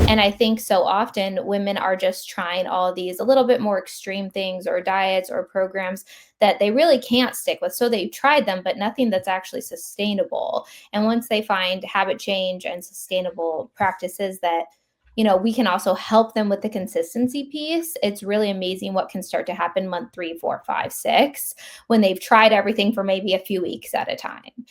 And I think so often women are just trying all these a little bit more extreme things or diets or programs that they really can't stick with. So they've tried them, but nothing that's actually sustainable. And once they find habit change and sustainable practices that we can also help them with the consistency piece. It's really amazing what can start to happen month 3, 4, 5, 6 when they've tried everything for maybe a few weeks at a time.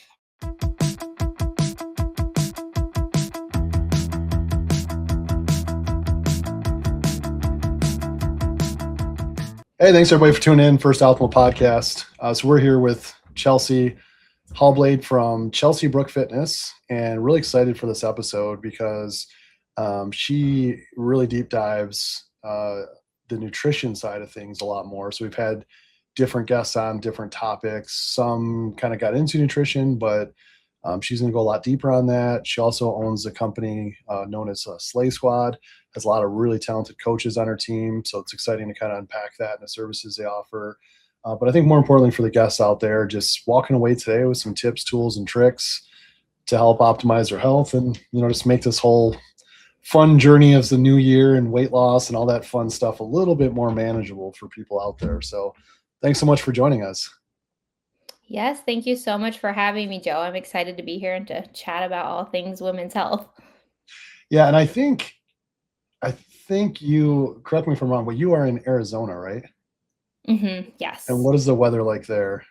Hey, thanks everybody for tuning in. First Optimal Podcast. So we're here with Chelsey Hallblade from Chelsea Brook Fitness, and really excited for this episode because she really deep dives the nutrition side of things a lot more. So we've had different guests on different topics. Some kind of got into nutrition, but she's going to go a lot deeper on that. She also owns a company known as Slay Squad. Has a lot of really talented coaches on her team. So it's exciting to kind of unpack that and the services they offer. But I think more importantly for the guests out there, just walking away today with some tips, tools, and tricks to help optimize their health and, just make this whole fun journey of the new year and weight loss and all that fun stuff a little bit more manageable for people out there. So thanks so much for joining us. Yes, thank you so much for having me, Joe. I'm excited to be here and to chat about all things women's health. Yeah, and I think you, correct me if I'm wrong, but you are in Arizona, right? Mm-hmm. Yes. And what is the weather like there?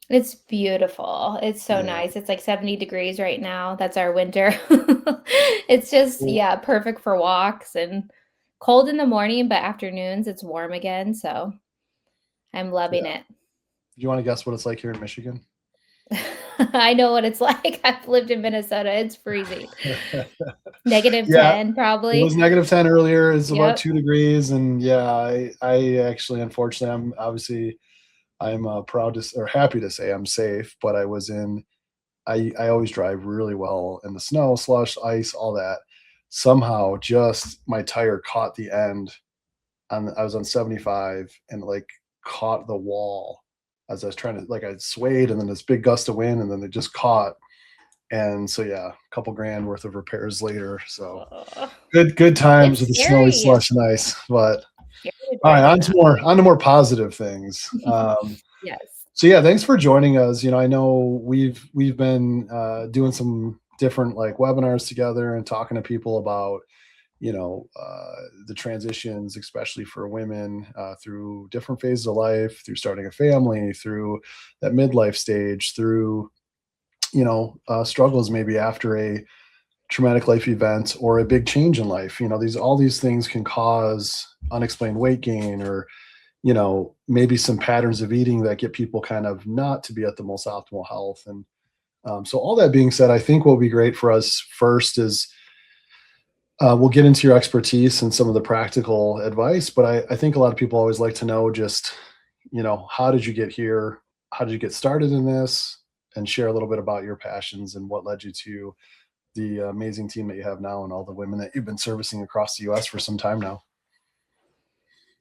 It's beautiful. It's so nice. It's like 70 degrees right now. That's our winter. It's just, perfect for walks and cold in the morning, but afternoons it's warm again. So I'm loving it. Do you want to guess what it's like here in Michigan? I know what it's like. I've lived in Minnesota. It's freezing. -10 probably. It was -10 earlier. It's about 2 degrees. And I actually, unfortunately, I'm proud to, or happy to say I'm safe, but I always drive really well in the snow, slush, ice, all that. Somehow just my tire caught the end I was on 75 and caught the wall as I was trying to, I swayed, and then this big gust of wind, and then it just caught. And so, a couple grand worth of repairs later. So good times with the snowy slush and ice. But all right, on to more positive things. Yes. So thanks for joining us. I know we've been doing some different webinars together and talking to people about the transitions, especially for women, through different phases of life, through starting a family, through that midlife stage, through struggles maybe after a traumatic life event or a big change in life. All these things can cause unexplained weight gain, or maybe some patterns of eating that get people kind of not to be at the most optimal health. And so all that being said, I think what would be great for us first is we'll get into your expertise and some of the practical advice, but I think a lot of people always like to know just, how did you get here? How did you get started in this? And share a little bit about your passions and what led you to the amazing team that you have now and all the women that you've been servicing across the US for some time now.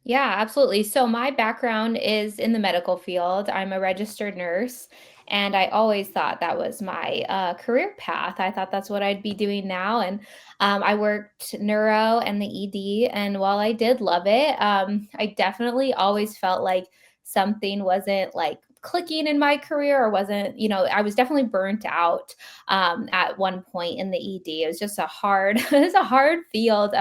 Yeah, absolutely. So my background is in the medical field. I'm a registered nurse, and I always thought that was my career path. I thought that's what I'd be doing now. And I worked neuro and the ED. And while I did love it, I definitely always felt like something wasn't clicking in my career, or wasn't, I was definitely burnt out at one point in the ED. It was just it was a hard field,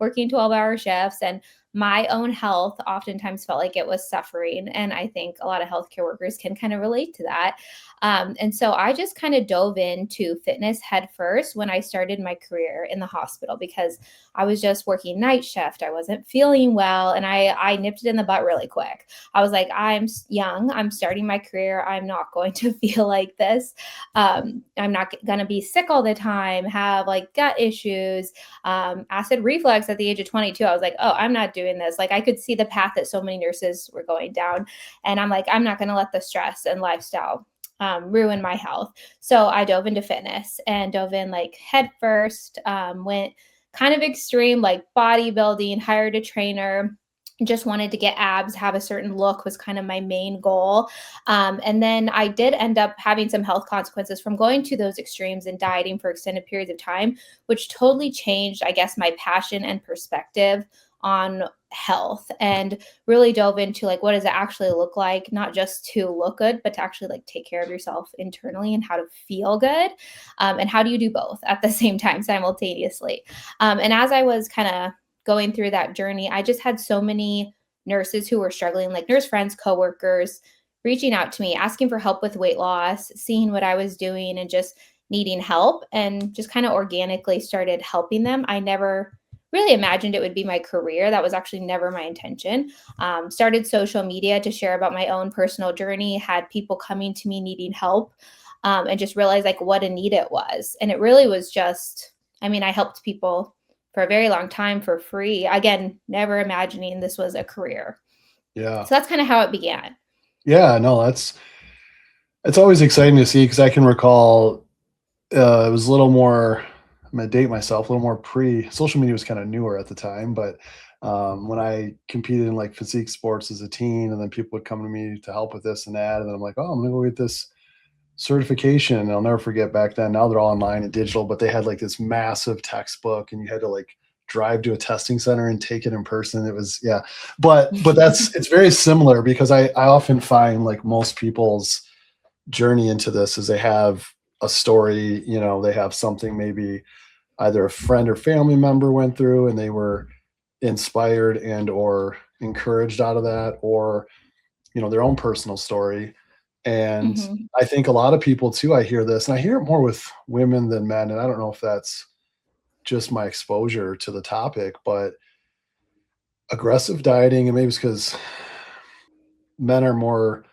working 12-hour shifts, and my own health oftentimes felt like it was suffering. And I think a lot of healthcare workers can kind of relate to that. And so I just kind of dove into fitness head first when I started my career in the hospital, because I was just working night shift. I wasn't feeling well, and I nipped it in the butt really quick. I was like, I'm young, I'm starting my career. I'm not going to feel like this. I'm not going to be sick all the time, have gut issues, acid reflux at the age of 22. I was like, oh, I'm not doing this. I could see the path that so many nurses were going down. And I'm like, I'm not going to let the stress and lifestyle ruin my health. So I dove into fitness and dove in head first, went kind of extreme, bodybuilding, hired a trainer, just wanted to get abs, have a certain look was kind of my main goal. And then I did end up having some health consequences from going to those extremes and dieting for extended periods of time, which totally changed, I guess, my passion and perspective on health, and really dove into like, what does it actually look like, not just to look good, but to actually like take care of yourself internally and how to feel good. And how do you do both at the same time simultaneously? And as I was kind of going through that journey, I just had so many nurses who were struggling, like nurse friends, coworkers, reaching out to me, asking for help with weight loss, seeing what I was doing and just needing help, and just kind of organically started helping them. I never really imagined it would be my career. That was actually never my intention. Started social media to share about my own personal journey, had people coming to me needing help, and just realized like what a need it was. And it really was just, I mean, I helped people for a very long time for free. Again, never imagining this was a career. Yeah. So that's kind of how it began. Yeah, no, it's always exciting to see, because I can recall it was a little more, I'm gonna date myself, a little more pre social media was kind of newer at the time, but when I competed in like physique sports as a teen, and then people would come to me to help with this and that, and then I'm like, oh, I'm gonna go get this certification. And I'll never forget back then. Now they're all online and digital, but they had like this massive textbook, and you had to like drive to a testing center and take it in person. It was, yeah. But that's, it's very similar, because I often find like most people's journey into this is they have a story, you know, they have something maybe either a friend or family member went through and they were inspired and or encouraged out of that, or you know, their own personal story. And Mm-hmm. I think a lot of people too, I hear this, and I hear it more with women than men, and I don't know if that's just my exposure to the topic, but aggressive dieting, and maybe it's because men are more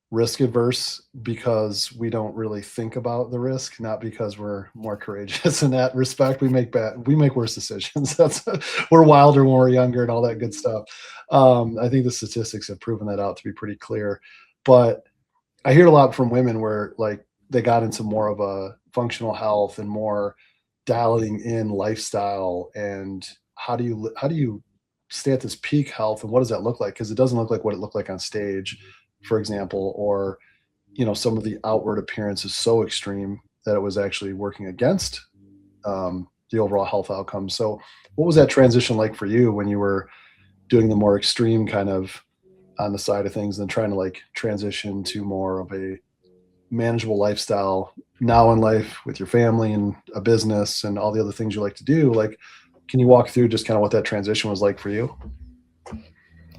risk adverse because we don't really think about the risk, not because we're more courageous in that respect. We make worse decisions. That's we're wilder when we're younger and all that good stuff. I think the statistics have proven that out to be pretty clear. But I hear a lot from women where like they got into more of a functional health and more dialing in lifestyle, and how do you stay at this peak health, and what does that look like? Because it doesn't look like what it looked like on stage, for example, or you know, some of the outward appearance is so extreme that it was actually working against the overall health outcomes. So, what was that transition like for you when you were doing the more extreme kind of on the side of things, and trying to like transition to more of a manageable lifestyle now in life with your family and a business and all the other things you like to do? Like, can you walk through just kind of what that transition was like for you?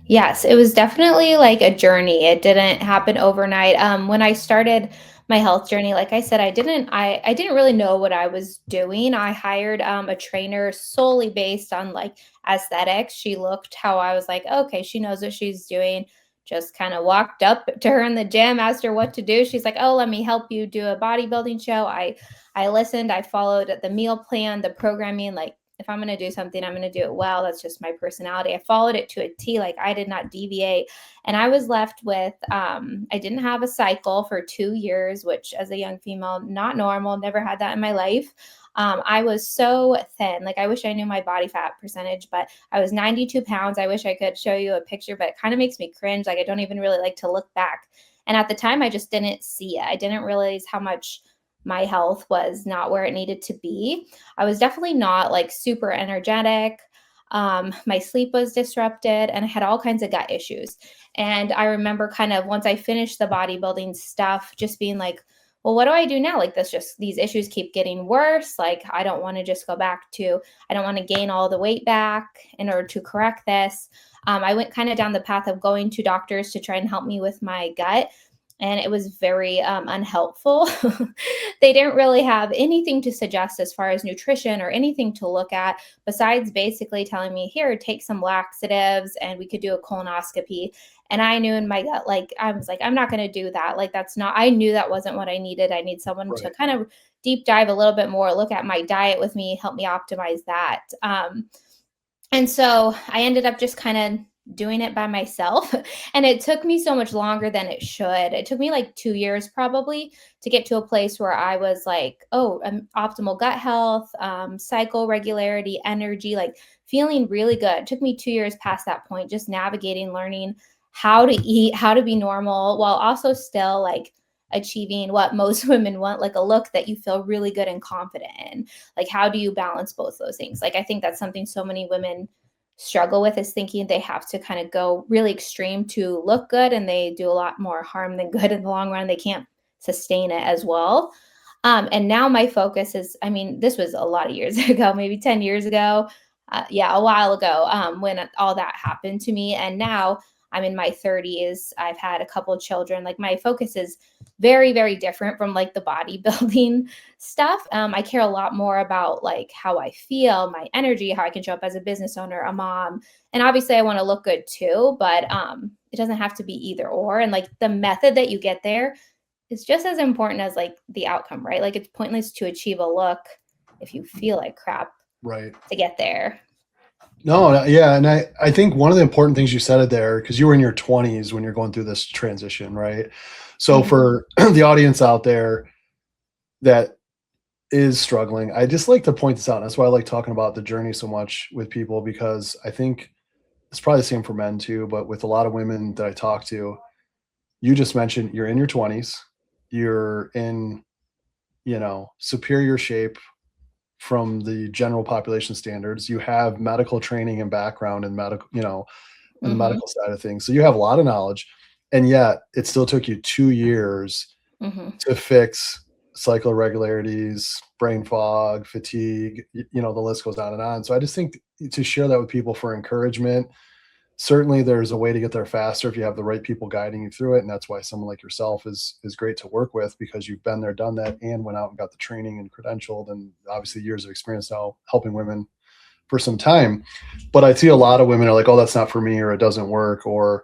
Yes, it was definitely like a journey. It didn't happen overnight. When I started my health journey, like I said, I didn't really know what I was doing. I hired a trainer solely based on like aesthetics. She looked how I was like, okay, she knows what she's doing. Just kind of walked up to her in the gym, asked her what to do. She's like, "Oh, let me help you do a bodybuilding show." I listened, I followed the meal plan, the programming, like if I'm going to do something, I'm going to do it well. That's just my personality. I followed it to a T. Like I did not deviate. And I was left with, I didn't have a cycle for 2 years, which as a young female, not normal, never had that in my life. I was so thin. Like I wish I knew my body fat percentage, but I was 92 pounds. I wish I could show you a picture, but it kind of makes me cringe. Like I don't even really like to look back. And at the time, I just didn't see it. I didn't realize how much my health was not where it needed to be. I was definitely not like super energetic. My sleep was disrupted and I had all kinds of gut issues. And I remember kind of once I finished the bodybuilding stuff, just being like, well, what do I do now? Like this just these issues keep getting worse. Like I don't want to just go back to, I don't want to gain all the weight back in order to correct this. I went kind of down the path of going to doctors to try and help me with my gut, and it was very unhelpful. They didn't really have anything to suggest as far as nutrition or anything to look at besides basically telling me, here, take some laxatives and we could do a colonoscopy. And I knew in my gut, like, I was like, I'm not going to do that. Like, that's not, I knew that wasn't what I needed. I need someone to Right. kind of deep dive a little bit more, look at my diet with me, help me optimize that. And so I ended up just kind of doing it by myself. And it took me so much longer than it should. It took me like 2 years probably to get to a place where I was like, oh, optimal gut health, cycle regularity, energy, like feeling really good. It took me 2 years past that point, just navigating, learning how to eat, how to be normal, while also still like achieving what most women want, like a look that you feel really good and confident in. Like, how do you balance both those things? Like, I think that's something so many women struggle with, is thinking they have to kind of go really extreme to look good, and they do a lot more harm than good in the long run. They can't sustain it as well. And now my focus is, I mean, this was a lot of years ago, maybe 10 years ago. Yeah, a while ago, when all that happened to me. And now I'm in my 30s. I've had a couple of children. Like, my focus is very, very different from like the bodybuilding stuff. I care a lot more about like how I feel, my energy, how I can show up as a business owner, a mom. And obviously I want to look good too, but it doesn't have to be either or. And like the method that you get there is just as important as like the outcome, right? Like, it's pointless to achieve a look if you feel like crap Right. to get there. No, yeah, and I think one of the important things you said it there, because you were in your 20s when you're going through this transition, right? So Mm-hmm. for the audience out there that is struggling, I just like to point this out. That's why I like talking about the journey so much with people, because I think it's probably the same for men too, but with a lot of women that I talk to, you just mentioned you're in your 20s, you're in, superior shape from the general population standards. You have medical training and background in medical, in the Mm-hmm. medical side of things. So you have a lot of knowledge, and yet it still took you 2 years Mm-hmm. to fix cycle irregularities, brain fog, fatigue, the list goes on and on. So I just think to share that with people for encouragement. Certainly there's a way to get there faster if you have the right people guiding you through it. And that's why someone like yourself is great to work with, because you've been there, done that, and went out and got the training and credentialed, and obviously years of experience now helping women for some time. But I see a lot of women are like, oh, that's not for me, or it doesn't work, or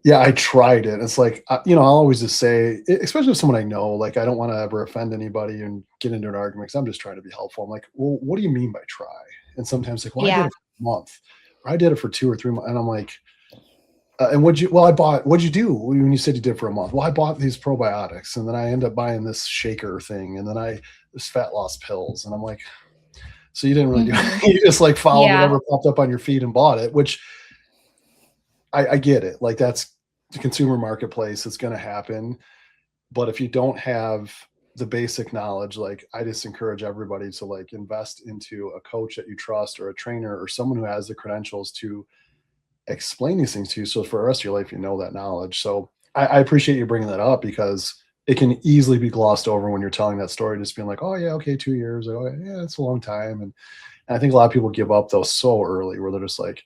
yeah, I tried it. It's like, I'll always just say, especially with someone I know, like, I don't want to ever offend anybody and get into an argument, because I'm just trying to be helpful. I'm like, well, what do you mean by try? And sometimes like, well, I did Yeah. it for a month, or I did it for 2 or 3 months. And I'm like, and what'd you do when you said you did for a month? Well, I bought these probiotics, and then I end up buying this shaker thing, and then this fat loss pills. And I'm like, so you didn't really do Mm-hmm. you just like followed Yeah. whatever popped up on your feed and bought it, which I get it. Like, that's the consumer marketplace. It's going to happen. But if you don't have the basic knowledge, like, I just encourage everybody to like invest into a coach that you trust, or a trainer, or someone who has the credentials to explain these things to you. So for the rest of your life, you know that knowledge. So I appreciate you bringing that up, because it can easily be glossed over when you're telling that story, just being like, oh yeah, okay, 2 years. Oh yeah, it's a long time. And I think a lot of people give up though so early, where they're just like,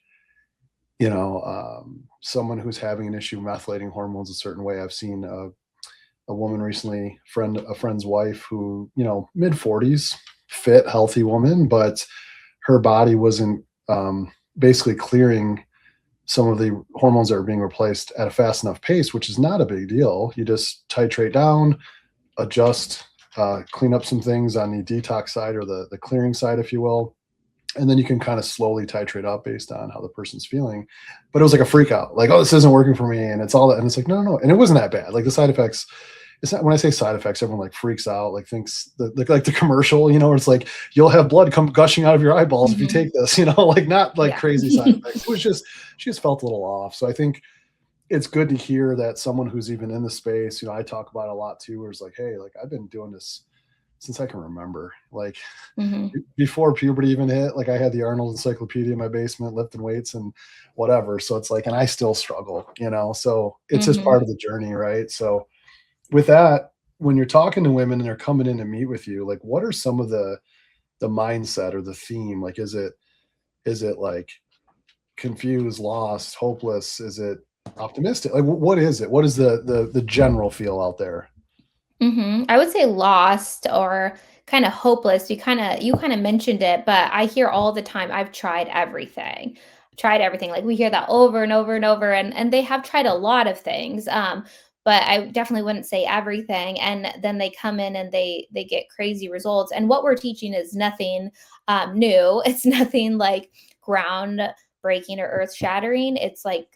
someone who's having an issue methylating hormones a certain way. I've seen a woman recently, a friend's wife, who, mid 40s, fit, healthy woman, but her body wasn't basically clearing some of the hormones that are being replaced at a fast enough pace, which is not a big deal. You just titrate down, adjust, clean up some things on the detox side, or the clearing side, if you will. And then you can kind of slowly titrate up based on how the person's feeling. But it was like a freak out, like, oh, this isn't working for me. And it's all that. And it's like, no, no, no. And it wasn't that bad. Like, the side effects, it's not, when I say side effects, everyone like freaks out, like thinks like the commercial, where it's like, you'll have blood come gushing out of your eyeballs if you Mm-hmm. take this, like, not like Yeah. crazy side effects. It was just, she just felt a little off. So I think it's good to hear that someone who's even in the space, I talk about a lot too, where it's like, hey, like, I've been doing this since I can remember, like Mm-hmm. before puberty even hit. Like, I had the Arnold encyclopedia in my basement, lifting weights and whatever. So it's like, and I still struggle, so it's just Mm-hmm. part of the journey. Right. So with that, when you're talking to women and they're coming in to meet with you, like, what are some of the mindset or the theme? Like, is it like confused, lost, hopeless? Is it optimistic? Like, what is it? What is the general feel out there? Mhm. I would say lost or kinda hopeless. You kinda mentioned it, but I hear all the time, "I've tried everything. Tried everything." Like, we hear that over and over and over, and they have tried a lot of things, but I definitely wouldn't say everything, and then they come in and they get crazy results, and what we're teaching is nothing, new. It's nothing, like, ground breaking or earth shattering. It's like,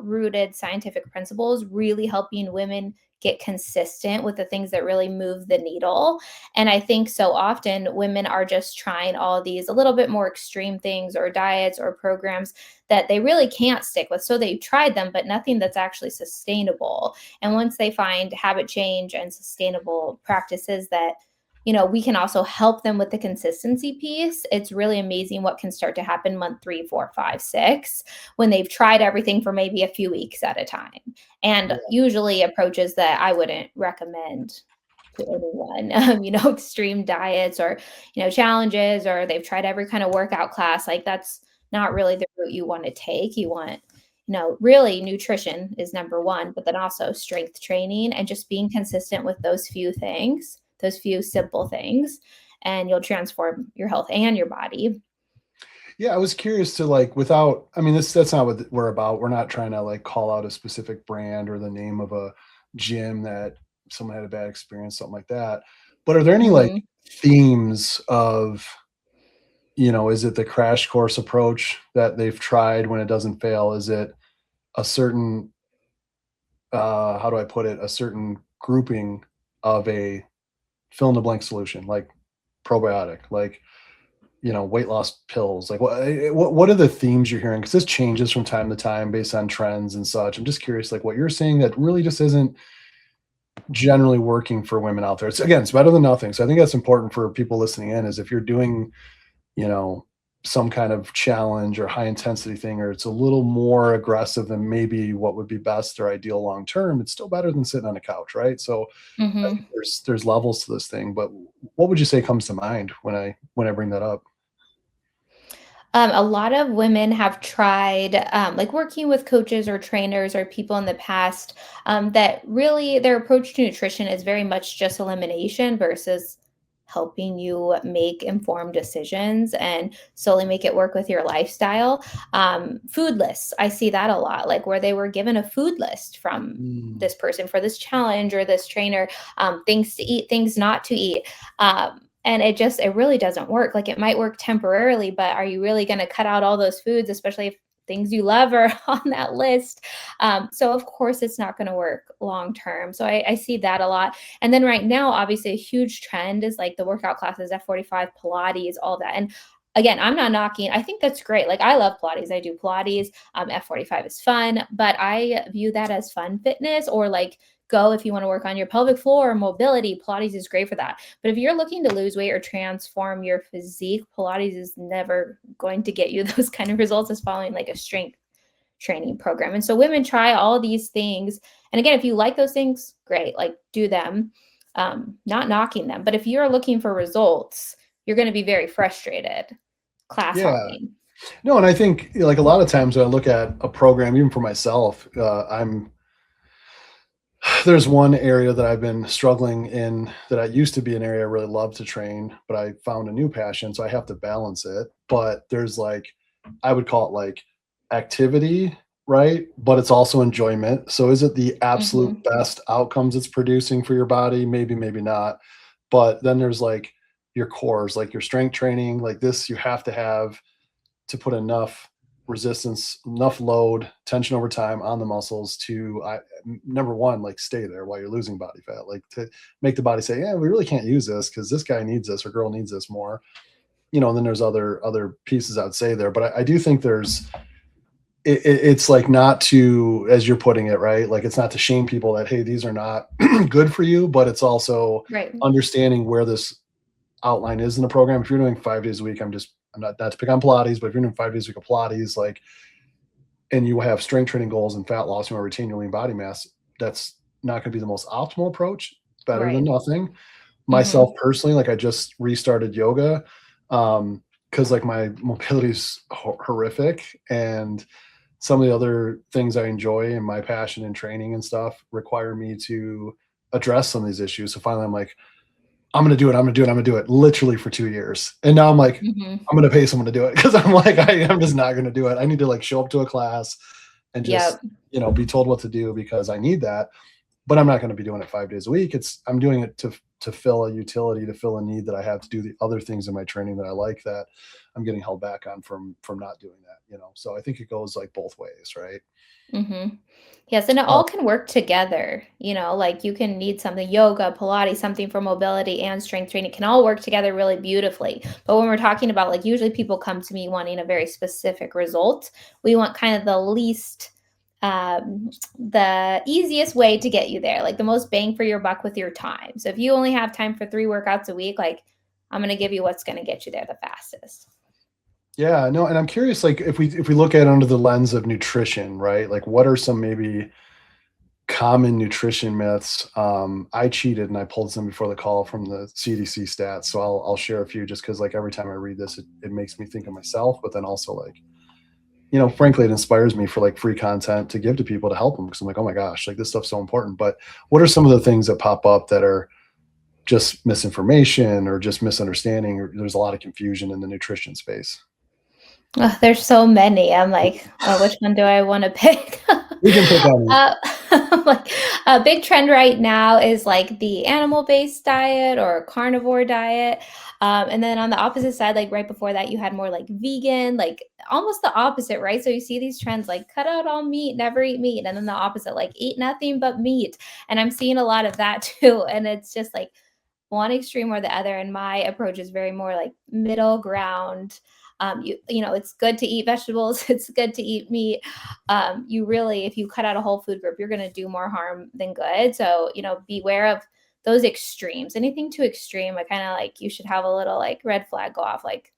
rooted scientific principles, really helping women get consistent with the things that really move the needle. And I think so often women are just trying all these a little bit more extreme things or diets or programs that they really can't stick with. So they've tried them, but nothing that's actually sustainable. And once they find habit change and sustainable practices that we can also help them with the consistency piece. It's really amazing what can start to happen month 3, 4, 5, 6 when they've tried everything for maybe a few weeks at a time. And Yeah. usually approaches that I wouldn't recommend to anyone, extreme diets or, challenges, or they've tried every kind of workout class. Like that's not really the route you want to take. You want, really nutrition is number one, but then also strength training and just being consistent with those few things, those few simple things, and you'll transform your health and your body. Yeah, I was curious to like without I mean that's not what we're about. We're not trying to like call out a specific brand or the name of a gym that someone had a bad experience, something like that. But are there any like Mhm. themes of, is it the crash course approach that they've tried when it doesn't fail? Is it a certain how do I put it, a certain grouping of a fill in the blank solution, like probiotic, like weight loss pills? Like what are the themes you're hearing? Because this changes from time to time based on trends and such. I'm just curious, like what you're saying that really just isn't generally working for women out there. It's again, it's better than nothing. So I think that's important for people listening in is if you're doing, you know, some kind of challenge or high intensity thing, or it's a little more aggressive than maybe what would be best or ideal long term, it's still better than sitting on a couch, right? So I think Mhm. there's levels to this thing. But what would you say comes to mind when I bring that up? A lot of women have tried, like working with coaches or trainers or people in the past, that really their approach to nutrition is very much just elimination versus helping you make informed decisions and slowly make it work with your lifestyle. Food lists, I see that a lot, like where they were given a food list from Mm, this person for this challenge or this trainer, things to eat, things not to eat. And it really doesn't work. Like it might work temporarily, but are you really going to cut out all those foods, especially if things you love are on that list? So of course it's not going to work long term. So I see that a lot. And then right now, obviously a huge trend is like the workout classes, F45, Pilates, all that. And again, I'm not knocking. I think that's great. Like I love Pilates. I do Pilates. F45 is fun, but I view that as fun fitness, or like go if you want to work on your pelvic floor or mobility. Pilates is great for that. But if you're looking to lose weight or transform your physique, Pilates is never going to get you those kind of results as following like a strength training program. And so women try all these things. And again, if you like those things, great, like do them. Not knocking them. But if you're looking for results, you're going to be very frustrated class yeah. hopping. No, and I think like a lot of times when I look at a program, even for myself, I'm there's one area that I've been struggling in that I used to be an area I really love to train, but I found a new passion, so I have to balance it. But there's like, I would call it like activity, right? But it's also enjoyment. So is it the absolute Hmm. best outcomes it's producing for your body? Maybe, maybe not. But then there's like your cores, like your strength training, like this, you have to have to put enough resistance, enough load, tension over time on the muscles to number one, like stay there while you're losing body fat, like to make the body say, yeah, we really can't use this because this guy needs this or girl needs this more. And then there's other pieces I would say there, but I do think it's like not to, as you're putting it, right? Like it's not to shame people that hey, these are not good for you, but it's also Right. understanding where this outline is in the program. If you're doing 5 days a week, I'm not to pick on Pilates, but if you're doing 5 days a week of Pilates, like, and you have strength training goals and fat loss, you want to retain your lean body mass, that's not going to be the most optimal approach. Better than Right. nothing. Myself Hmm. personally, like I just restarted yoga because like my mobility is horrific, and some of the other things I enjoy and my passion and training and stuff require me to address some of these issues. So finally, I'm like, I'm gonna do it. I'm gonna do it. I'm gonna do it. Literally for 2 years, and now I'm like, Hmm. I'm gonna pay someone to do it because I'm like, I'm just not gonna do it. I need to like show up to a class and just Yep. be told what to do because I need that. But I'm not gonna be doing it 5 days a week. I'm doing it to fill a utility, to fill a need that I have to do the other things in my training that I like that I'm getting held back on from not doing that, you know? So I think it goes like both ways, right? Hmm. Yes, and it Uh, all can work together. Like you can need something yoga, Pilates, something for mobility and strength training can all work together really beautifully. But when we're talking about like usually people come to me wanting a very specific result, we want kind of the easiest way to get you there, like the most bang for your buck with your time. So if you only have time for 3 workouts a week, like I'm going to give you what's going to get you there the fastest. yeah, no, and I'm curious, like if we look at it under the lens of nutrition, right? Like what are some maybe common nutrition myths? I cheated and I pulled some before the call from the CDC stats, so I'll share a few just because like every time I read this, it makes me think of myself, but then also like, you know, frankly, it inspires me for like free content to give to people to help them because I'm like, oh my gosh, like this stuff's so important. But what are some of the things that pop up that are just misinformation or just misunderstanding? Or there's a lot of confusion in the nutrition space. Ugh, there's so many. I'm like, which one do I want to pick? We can pick on it. uh, like a big trend right now is like the animal-based diet or carnivore diet. And then on the opposite side, like right before that, you had more like vegan, like almost the opposite, right? So you see these trends like cut out all meat, never eat meat. And then the opposite, like eat nothing but meat. And I'm seeing a lot of that too. And it's just like one extreme or the other. And my approach is very more like middle ground. It's good to eat vegetables. It's good to eat meat. You really, if you cut out a whole food group, you're going to do more harm than good. So, beware of those extremes. Anything too extreme, I kind of like, you should have a little like red flag go off. Like,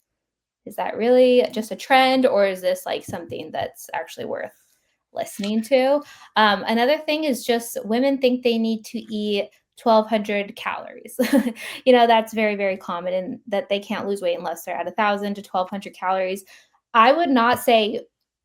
is that really just a trend or is this like something that's actually worth listening to? Another thing is just women think they need to eat 1,200 calories. That's very, very common and that they can't lose weight unless they're at 1,000 to 1,200 calories. I would not say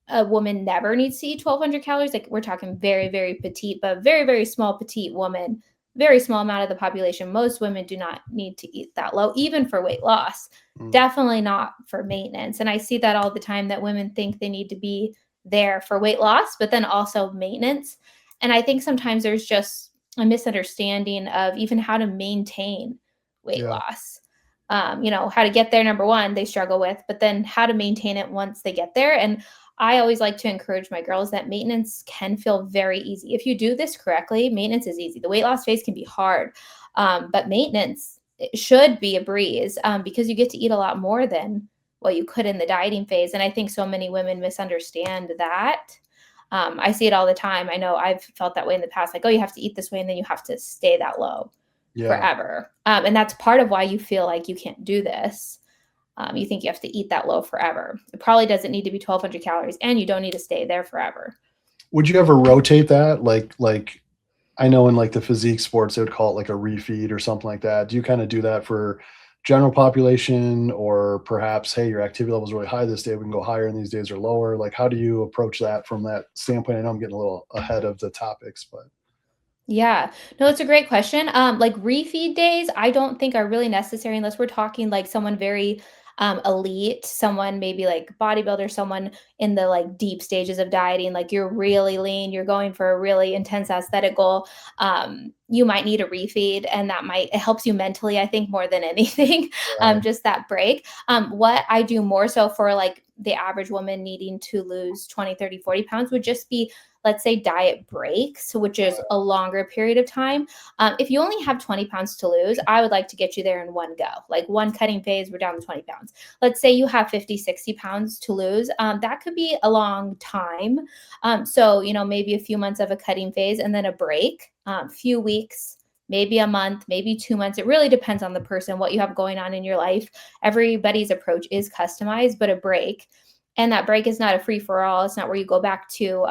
a woman never needs to eat 1,200 calories. Like we're talking very, very petite, but very, very small petite woman, very small amount of the population. Most women do not need to eat that low, even for weight loss. Mm, Definitely not for maintenance. And I see that all the time that women think they need to be there for weight loss, but then also maintenance. And I think sometimes there's just a misunderstanding of even how to maintain weight yeah. loss. How to get there, number one, they struggle with, but then how to maintain it once they get there. And I always like to encourage my girls that maintenance can feel very easy. If you do this correctly, maintenance is easy. The weight loss phase can be hard, but maintenance should be a breeze because you get to eat a lot more than what you could in the dieting phase. And I think so many women misunderstand that. I see it all the time. I know I've felt that way in the past, like, oh, you have to eat this way and then you have to stay that low Yeah. forever. And that's part of why you feel like you can't do this. You think you have to eat that low forever. It probably doesn't need to be 1,200 calories and you don't need to stay there forever. Would you ever rotate that? Like I know in like the physique sports, they would call it like a refeed or something like that. Do you kind of do that for general population or perhaps, hey, your activity level is really high this day, we can go higher and these days are lower? Like, how do you approach that from that standpoint? I know I'm getting a little ahead of the topics, but Yeah. No, it's a great question. Like refeed days, I don't think are really necessary unless we're talking like someone very elite, someone maybe like bodybuilder, someone in the like deep stages of dieting, like you're really lean, you're going for a really intense aesthetic goal. You might need a refeed, and that might it helps you mentally, I think, more than anything. right. Just that break. What I do more so for like the average woman needing to lose 20, 30, 40 pounds would just be, let's say, diet breaks, which is a longer period of time. If you only have 20 pounds to lose, I would like to get you there in one go, like one cutting phase, we're down to 20 pounds. Let's say you have 50, 60 pounds to lose. That could be a long time. So, maybe a few months of a cutting phase and then a break, few weeks, maybe a month, maybe 2 months. It really depends on the person, what you have going on in your life. Everybody's approach is customized, but a break. And that break is not a free for all. It's not where you go back to,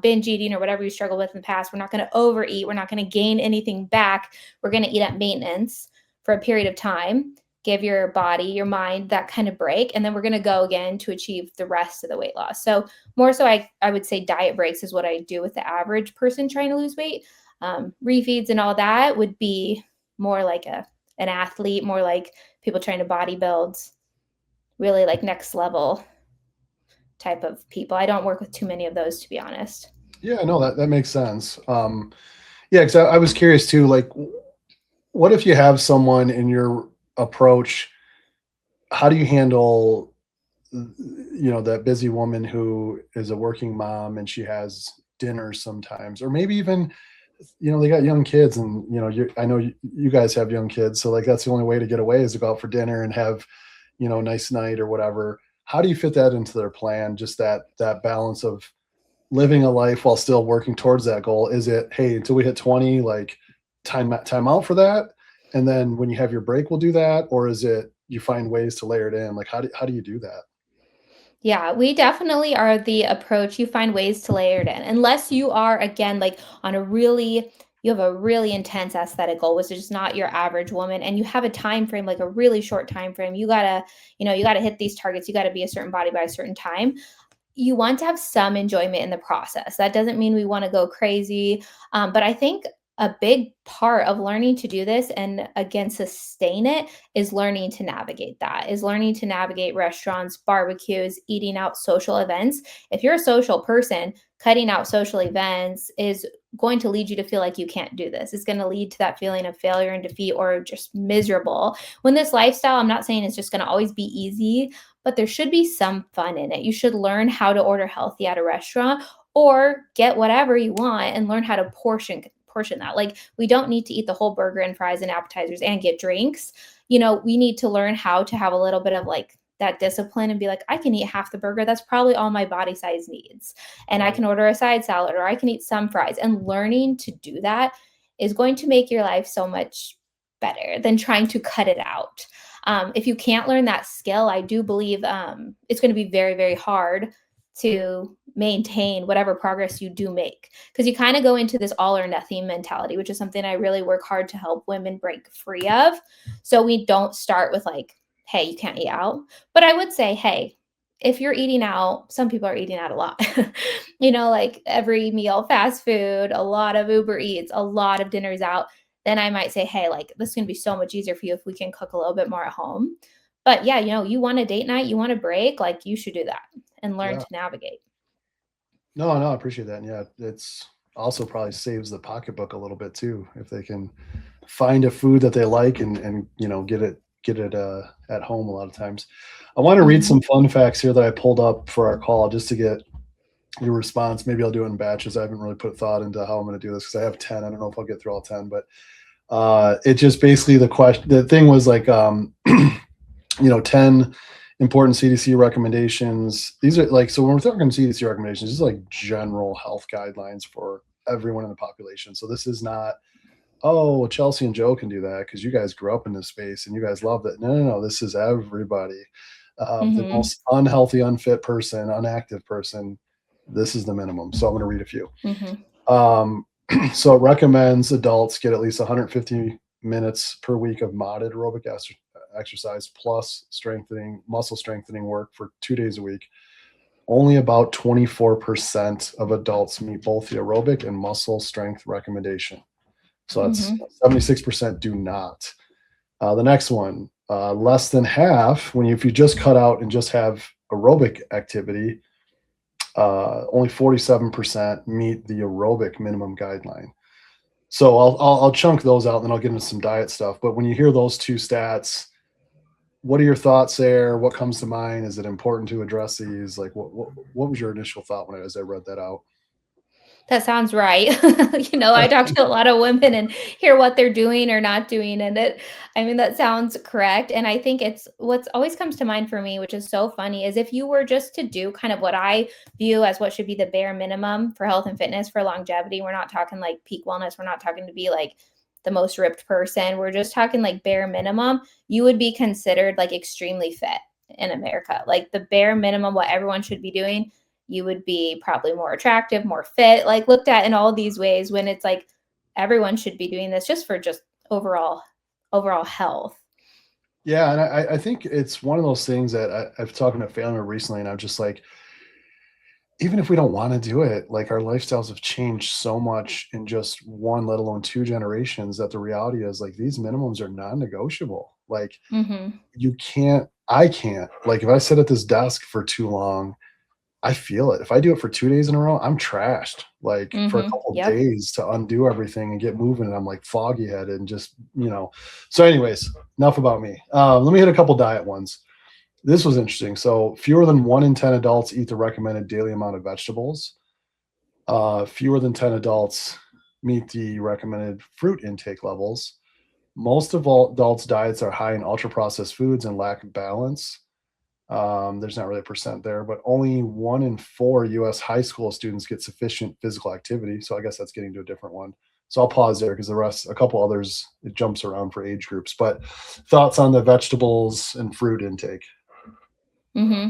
binge eating or whatever you struggled with in the past. We're not going to overeat. We're not going to gain anything back. We're going to eat at maintenance for a period of time, give your body, your mind that kind of break. And then we're going to go again to achieve the rest of the weight loss. So more so, I would say diet breaks is what I do with the average person trying to lose weight. Refeeds and all that would be more like an athlete, more like people trying to bodybuild, really like next level type of people. I don't work with too many of those, to be honest. Yeah, no, that makes sense. Yeah, because I was curious too, like, what if you have someone in your approach how do you handle, that busy woman who is a working mom and she has dinners sometimes, or maybe even, they got young kids, and I know you guys have young kids, so like that's the only way to get away is to go out for dinner and have, a nice night or whatever. How do you fit that into their plan? Just that balance of living a life while still working towards that goal. Is it, hey, until we hit 20, like time out for that, and then when you have your break, we'll do that? Or is it you find ways to layer it in? Like how do you do that? Yeah, we definitely are the approach. You find ways to layer it in. Unless you are, again, like on a really, you have a really intense aesthetic goal, which is not your average woman, and you have a time frame, like a really short time frame. You gotta hit these targets. You gotta be a certain body by a certain time. You want to have some enjoyment in the process. That doesn't mean we want to go crazy. But I think a big part of learning to do this and again sustain it is learning to navigate that, is learning to navigate restaurants, barbecues, eating out, social events. If you're a social person, cutting out social events is going to lead you to feel like you can't do this. It's going to lead to that feeling of failure and defeat or just miserable. When this lifestyle, I'm not saying it's just going to always be easy, but there should be some fun in it. You should learn how to order healthy at a restaurant or get whatever you want and learn how to portion that. Like we don't need to eat the whole burger and fries and appetizers and get drinks. We need to learn how to have a little bit of like that discipline and be like, I can eat half the burger. That's probably all my body size needs. And I Right. can order a side salad or I can eat some fries. And learning to do that is going to make your life so much better than trying to cut it out. If you can't learn that skill, I do believe it's going to be very, very hard to maintain whatever progress you do make because you kind of go into this all or nothing mentality, which is something I really work hard to help women break free of. So we don't start with like, hey, you can't eat out. But I would say, hey, if you're eating out, some people are eating out a lot. Like every meal, fast food, a lot of Uber Eats, a lot of dinners out, then I might say, hey, like this is going to be so much easier for you if we can cook a little bit more at home. But yeah, you want a date night, you want a break, like you should do that and learn Yeah. to navigate. No, I appreciate that. And yeah, it's also probably saves the pocketbook a little bit too if they can find a food that they like and get it at home a lot of times. I want to read Mhm. some fun facts here that I pulled up for our call just to get your response. Maybe I'll do it in batches. I haven't really put thought into how I'm going to do this because I have 10. I don't know if I'll get through all 10, but it just basically the thing was like 10 important CDC recommendations. These are like, so when we're talking CDC recommendations, this is like general health guidelines for everyone in the population. So this is not, oh, Chelsea and Joe can do that because you guys grew up in this space and you guys love it. No, no, no. This is everybody. The Mhm. most unhealthy, unfit person, unactive person. This is the minimum. So I'm going to read a few. Mhm. Um, so it recommends adults get at least 150 minutes per week of moderate aerobic exercise plus muscle strengthening work for 2 days a week. Only about 24% of adults meet both the aerobic and muscle strength recommendation. So that's Mhm. 76% do not. The next one, less than half, if you just cut out and just have aerobic activity, only 47% meet the aerobic minimum guideline. So I'll chunk those out and then I'll get into some diet stuff. But when you hear those two stats, what are your thoughts there? What comes to mind? Is it important to address these? Like what was your initial thought as I read that out? That sounds right. I talk to a lot of women and hear what they're doing or not doing, and I mean, that sounds correct. And I think it's what's always comes to mind for me, which is so funny, is if you were just to do kind of what I view as what should be the bare minimum for health and fitness for longevity. We're not talking like peak wellness. We're not talking to be like the most ripped person. We're just talking like bare minimum. You would be considered like extremely fit in America. Like the bare minimum, what everyone should be doing, you would be probably more attractive, more fit, like looked at in all these ways when it's like everyone should be doing this just for just overall health. Yeah, and I think it's one of those things that I've talking to a family recently, and I'm just like, even if we don't want to do it, like our lifestyles have changed so much in just one, let alone two generations, that the reality is like these minimums are non-negotiable. Like Mhm. I can't, like if I sit at this desk for too long, I feel it. If I do it for 2 days in a row, I'm trashed. Like for a Mhm. couple of Yep. days to undo everything and get moving, and I'm like foggy headed and just. So, anyways, enough about me. Let me hit a couple diet ones. This was interesting. So fewer than 1 in 10 adults eat the recommended daily amount of vegetables. Fewer than 10 adults meet the recommended fruit intake levels. Most of all adults' diets are high in ultra-processed foods and lack balance. There's not really a percent there, but only 1 in 4 US high school students get sufficient physical activity. So I guess that's getting to a different one. So I'll pause there because the rest, a couple others, it jumps around for age groups. But thoughts on the vegetables and fruit intake?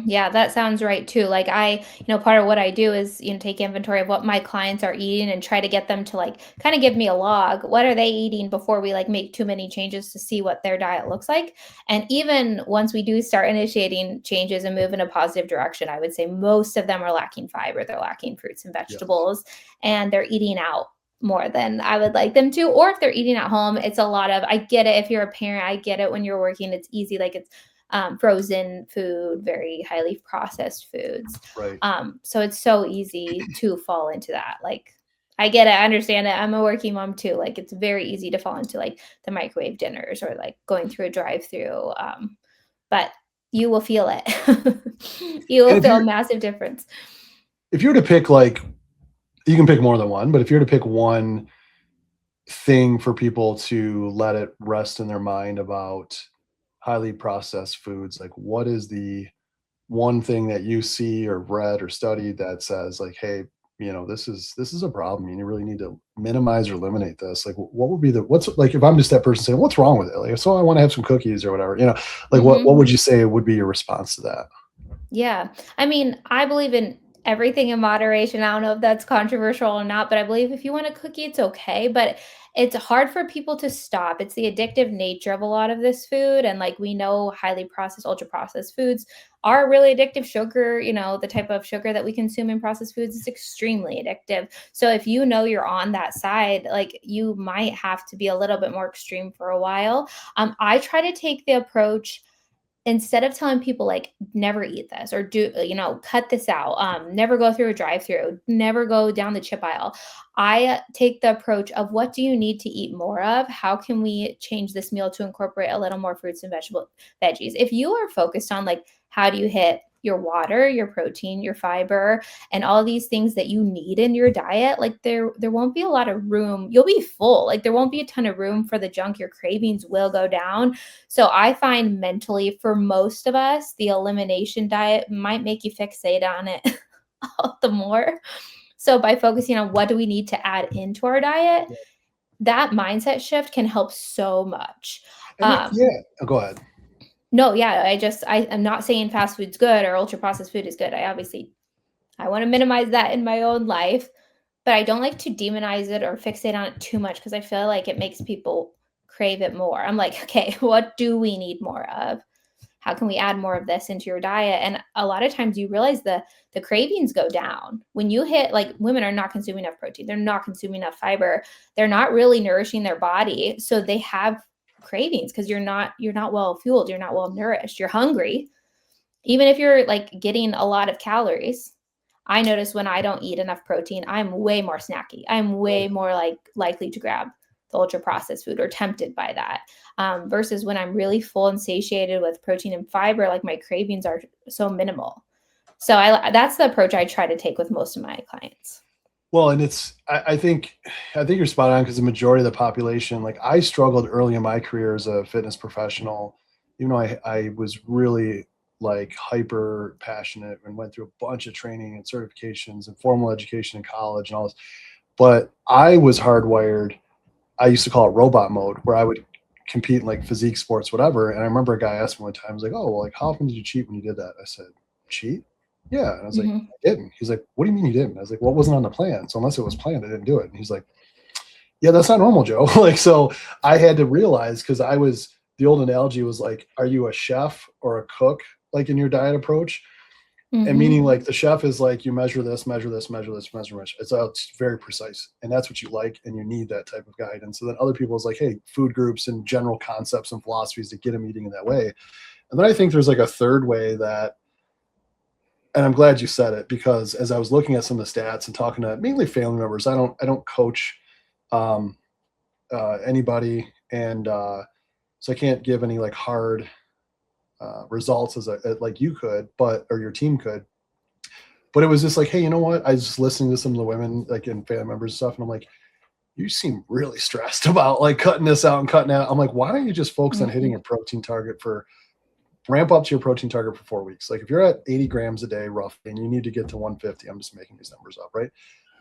Yeah, that sounds right too. Like part of what I do is, take inventory of what my clients are eating and try to get them to like kind of give me a log. What are they eating before we like make too many changes to see what their diet looks like? And even once we do start initiating changes and move in a positive direction, I would say most of them are lacking fiber, they're lacking fruits and Yes. vegetables, and they're eating out more than I would like them to. Or if they're eating at home, it's a lot of, I get it if you're a parent, I get it when you're working, it's easy, like it's frozen food, very highly processed foods. Right. So it's so easy to fall into that. Like, I get it, I understand it. I'm a working mom too. Like, it's very easy to fall into like the microwave dinners or like going through a drive-through. But you will feel it. You And will feel a massive difference. if you were to pick like, you can pick more than one, but if you were to pick one thing for people to let it rest in their mind about highly processed foods, like what is the one thing that you see or read or studied that says like, hey, this is a problem and you really need to minimize or eliminate this? Like what would be the what's like, if I'm just that person saying what's wrong with it, like so I want to have some cookies or whatever, like what Mhm. would you say would be your response to that? Yeah. I mean, I believe in everything in moderation. I don't know if that's controversial or not, but I believe if you want a cookie, it's okay. But it's hard for people to stop. It's the addictive nature of a lot of this food. And like we know, highly processed, ultra processed foods are really addictive. Sugar, the type of sugar that we consume in processed foods is extremely addictive. So if you know you're on that side, like you might have to be a little bit more extreme for a while. I try to take the approach instead of telling people like never eat this or do cut this out, never go through a drive through, never go down the chip aisle. I take the approach of what do you need to eat more of, how can we change this meal to incorporate a little more fruits and veggies. If you are focused on like how do you hit your water, your protein, your fiber, and all these things that you need in your diet, like there won't be a lot of room. You'll be full, like there won't be a ton of room for the junk. Your cravings will go down. So I find mentally for most of us, the elimination diet might make you fixate on it all the more. So by focusing on what do we need to add into our diet, that mindset shift can help so much. And Um, yeah, go ahead. no, yeah, I am not saying fast food's good or ultra processed food is good. I want to minimize that in my own life, but I don't like to demonize it or fixate on it too much because I feel like it makes people crave it more. I'm like, okay, what do we need more of? How can we add more of this into your diet? And a lot of times you realize the cravings go down when you hit, like, women are not consuming enough protein, they're not consuming enough fiber, they're not really nourishing their body, so they have cravings because you're not well fueled, you're not well nourished, you're hungry even if you're like getting a lot of calories. I notice when I don't eat enough protein, I'm way more snacky. I'm way more like likely to grab the ultra processed food or tempted by that. Versus when I'm really full and satiated with protein and fiber, like my cravings are so minimal. So that's the approach I try to take with most of my clients. Well, and I think you're spot on because the majority of the population, like I struggled early in my career as a fitness professional, even though I was really like hyper passionate and went through a bunch of training and certifications and formal education in college and all this. But I was hardwired. I used to call it robot mode, where I would compete in like physique sports, whatever. And I remember a guy asked me one time, he was like, "Oh, well, like how often did you cheat when you did that?" I said, "Cheat? Yeah." And I was like, Hmm. "I didn't." He's like, "What do you mean you didn't?" I was like, "Well, it wasn't on the plan. So unless it was planned, I didn't do it." And he's like, "Yeah, that's not normal, Joe." Like, so I had to realize because the old analogy was like, are you a chef or a cook, like in your diet approach? And Hmm. meaning like the chef is like, you measure this, measure this, measure this, measure this. It's very precise. And that's what you like. And you need that type of guidance. So then other people is like, hey, food groups and general concepts and philosophies to get them eating in that way. And then I think there's like a third way that, and I'm glad you said it because as I was looking at some of the stats and talking to mainly family members, I don't coach um, anybody, and so I can't give any like hard results like you could, or your team could. But it was just like, hey, you know what? I was just listening to some of the women, like, and family members and stuff, and I'm like, you seem really stressed about like cutting this out and cutting out. I'm like, why don't you just focus on hitting a protein target ramp up to your protein target for 4 weeks? Like if you're at 80 grams a day roughly and you need to get to 150, I'm just making these numbers up, right?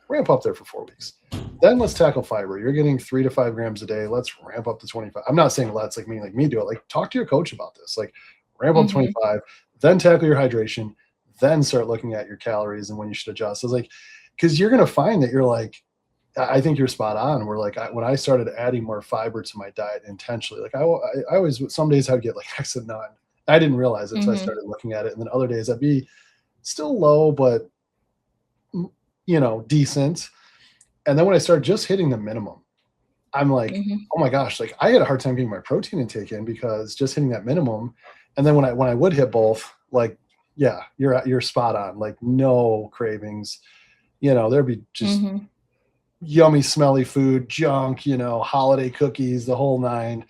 Ramp up there for 4 weeks. Then let's tackle fiber. You're getting 3 to 5 grams a day. Let's ramp up to 25. I'm not saying let's like me do it. Like talk to your coach about this. Like ramp up to 25, then tackle your hydration, then start looking at your calories and when you should adjust. It's like, because you're going to find that you're like, I think you're spot on. Where like when I started adding more fiber to my diet intentionally, like I always, some days I'd get like X and none. I didn't realize it until I started looking at it. And then other days I'd be still low, but decent. And then when I started just hitting the minimum, I'm like, oh my gosh, like I had a hard time getting my protein intake in because just hitting that minimum. And then when I would hit both, like, yeah, you're spot on. Like no cravings, there'd be just yummy, smelly food, junk, holiday cookies, the whole nine,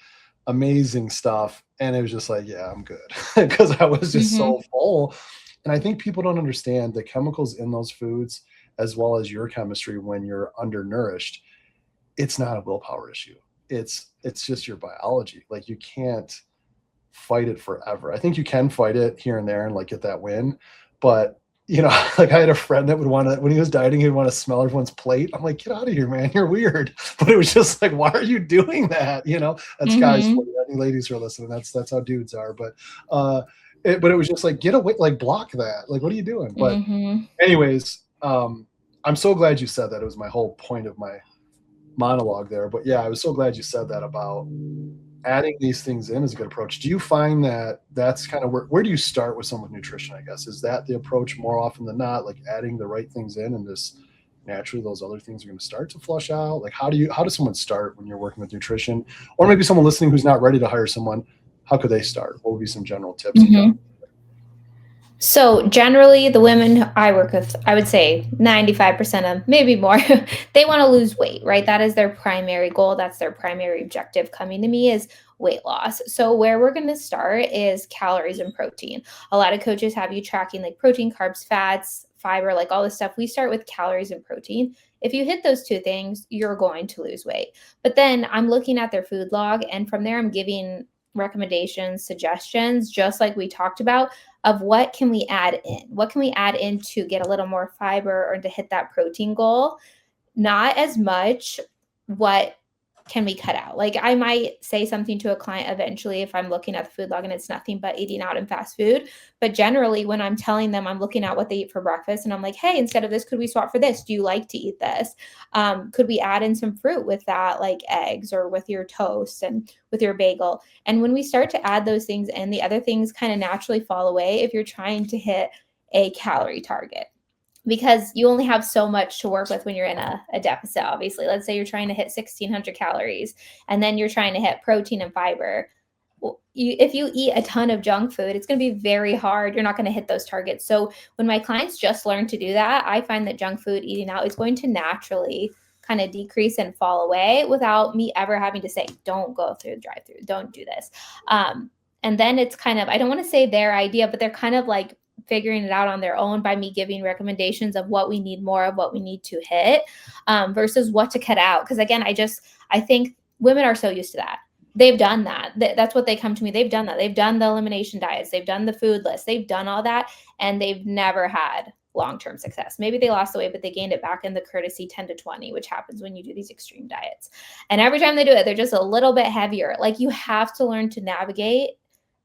amazing stuff. And it was just like, yeah, I'm good because I was just so full. And I think people don't understand the chemicals in those foods as well as your chemistry when you're undernourished. It's not a willpower issue. It's just your biology. Like you can't fight it forever. I think you can fight it here and there and like get that win. But like I had a friend that would want to, when he was dieting, he'd want to smell everyone's plate. I'm like, get out of here, man. You're weird. But it was just like, why are you doing that? That's guys, I think ladies who are listening. That's how dudes are. But it was just like, get away, like block that. Like, what are you doing? But anyways, I'm so glad you said that. It was my whole point of my monologue there. But yeah, I was so glad you said that about adding these things in is a good approach. Do you find that that's kind of where do you start with someone with nutrition, I guess? Is that the approach more often than not, like adding the right things in and just naturally those other things are going to start to flush out? Like how does someone start when you're working with nutrition? Or maybe someone listening who's not ready to hire someone, how could they start? What would be some general tips? So generally the women I work with, I would say 95% of, maybe more, they want to lose weight, right? That is their primary goal. That's their primary objective coming to me is weight loss. So where we're going to start is calories and protein. A lot of coaches have you tracking like protein, carbs, fats, fiber, like all this stuff. We start with calories and protein. If you hit those two things, you're going to lose weight. But then I'm looking at their food log, and from there I'm giving recommendations, suggestions, just like we talked about, of what can we add in? What can we add in to get a little more fiber or to hit that protein goal? Not as much. What can we cut out? Like I might say something to a client eventually if I'm looking at the food log and it's nothing but eating out and fast food. But generally when I'm telling them, I'm looking at what they eat for breakfast and I'm like, hey, instead of this, could we swap for this? Do you like to eat this? Could we add in some fruit with that, like eggs or with your toast and with your bagel? And when we start to add those things in, the other things kind of naturally fall away if you're trying to hit a calorie target, because you only have so much to work with when you're in a deficit. Obviously, let's say you're trying to hit 1600 calories and then you're trying to hit protein and fiber. Well, if you eat a ton of junk food, it's going to be very hard. You're not going to hit those targets. So when my clients just learn to do that, I find that junk food eating out is going to naturally kind of decrease and fall away without me ever having to say, don't go through the drive-through, don't do this. And then it's kind of, I don't want to say their idea, but they're kind of like figuring it out on their own by me giving recommendations of what we need more of, what we need to hit, versus what to cut out. Because again, I think women are so used to that. They've done that. That's what they come to me. They've done that. They've done the elimination diets. They've done the food list. They've done all that. And they've never had long-term success. Maybe they lost the weight, but they gained it back in the courtesy 10 to 20, which happens when you do these extreme diets. And every time they do it, they're just a little bit heavier. Like you have to learn to navigate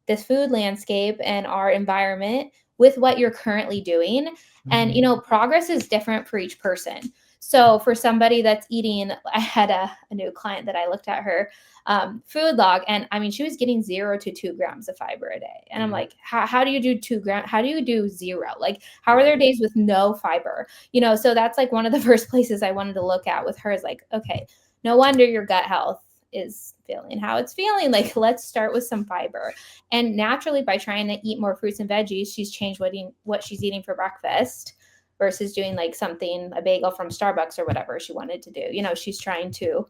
this food landscape and our environment with what you're currently doing. And, progress is different for each person. So for somebody that's eating, I had a new client that I looked at her food log, and I mean, she was getting 0 to 2 grams of fiber a day. And I'm like, how do you do 2 grams? How do you do 0? Like, how are there days with no fiber? So that's like one of the first places I wanted to look at with her is like, okay, no wonder your gut health is feeling how it's feeling. Like, let's start with some fiber. And naturally, by trying to eat more fruits and veggies, she's changed what she's eating for breakfast versus doing like a bagel from Starbucks or whatever she wanted to do. She's trying to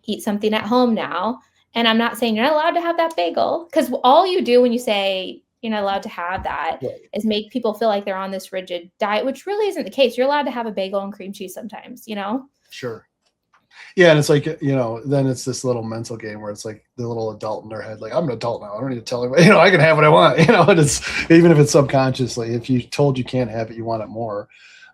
eat something at home now. And I'm not saying you're not allowed to have that bagel, because all you do when you say you're not allowed to have that, Right. is make people feel like they're on this rigid diet, which really isn't the case. You're allowed to have a bagel and cream cheese sometimes, you know? Sure. Yeah, and it's like, then it's this little mental game where it's like the little adult in their head, like, I'm an adult now. I don't need to tell anybody, I can have what I want, and it's, even if it's subconsciously, if you told you can't have it, you want it more.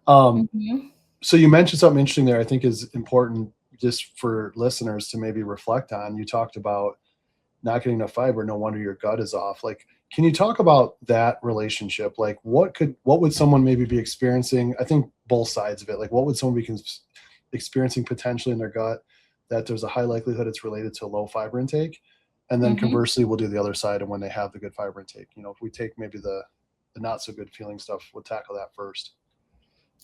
Um, Mhm. so you mentioned something interesting there, I think is important just for listeners to maybe reflect on. You talked about not getting enough fiber, no wonder your gut is off. Like, can you talk about that relationship? Like, what would someone maybe be experiencing? I think both sides of it. Like, what would someone be experiencing potentially in their gut that there's a high likelihood it's related to low fiber intake? And then Mhm. conversely, we'll do the other side. And when they have the good fiber intake, if we take maybe the not so good feeling stuff, we'll tackle that first.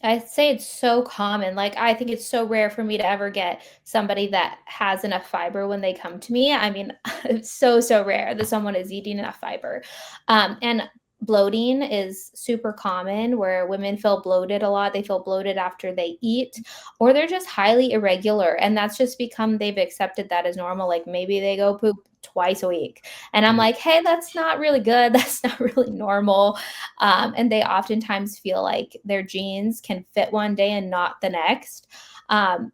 I'd say it's so common. Like, I think it's so rare for me to ever get somebody that has enough fiber when they come to me. I mean, it's so, so rare that someone is eating enough fiber. And bloating is super common where women feel bloated a lot. They feel bloated after they eat, or they're just highly irregular. And that's just become, they've accepted that as normal. Like maybe they go poop twice a week. And I'm Mhm. like, hey, that's not really good. That's not really normal. And they oftentimes feel like their jeans can fit one day and not the next.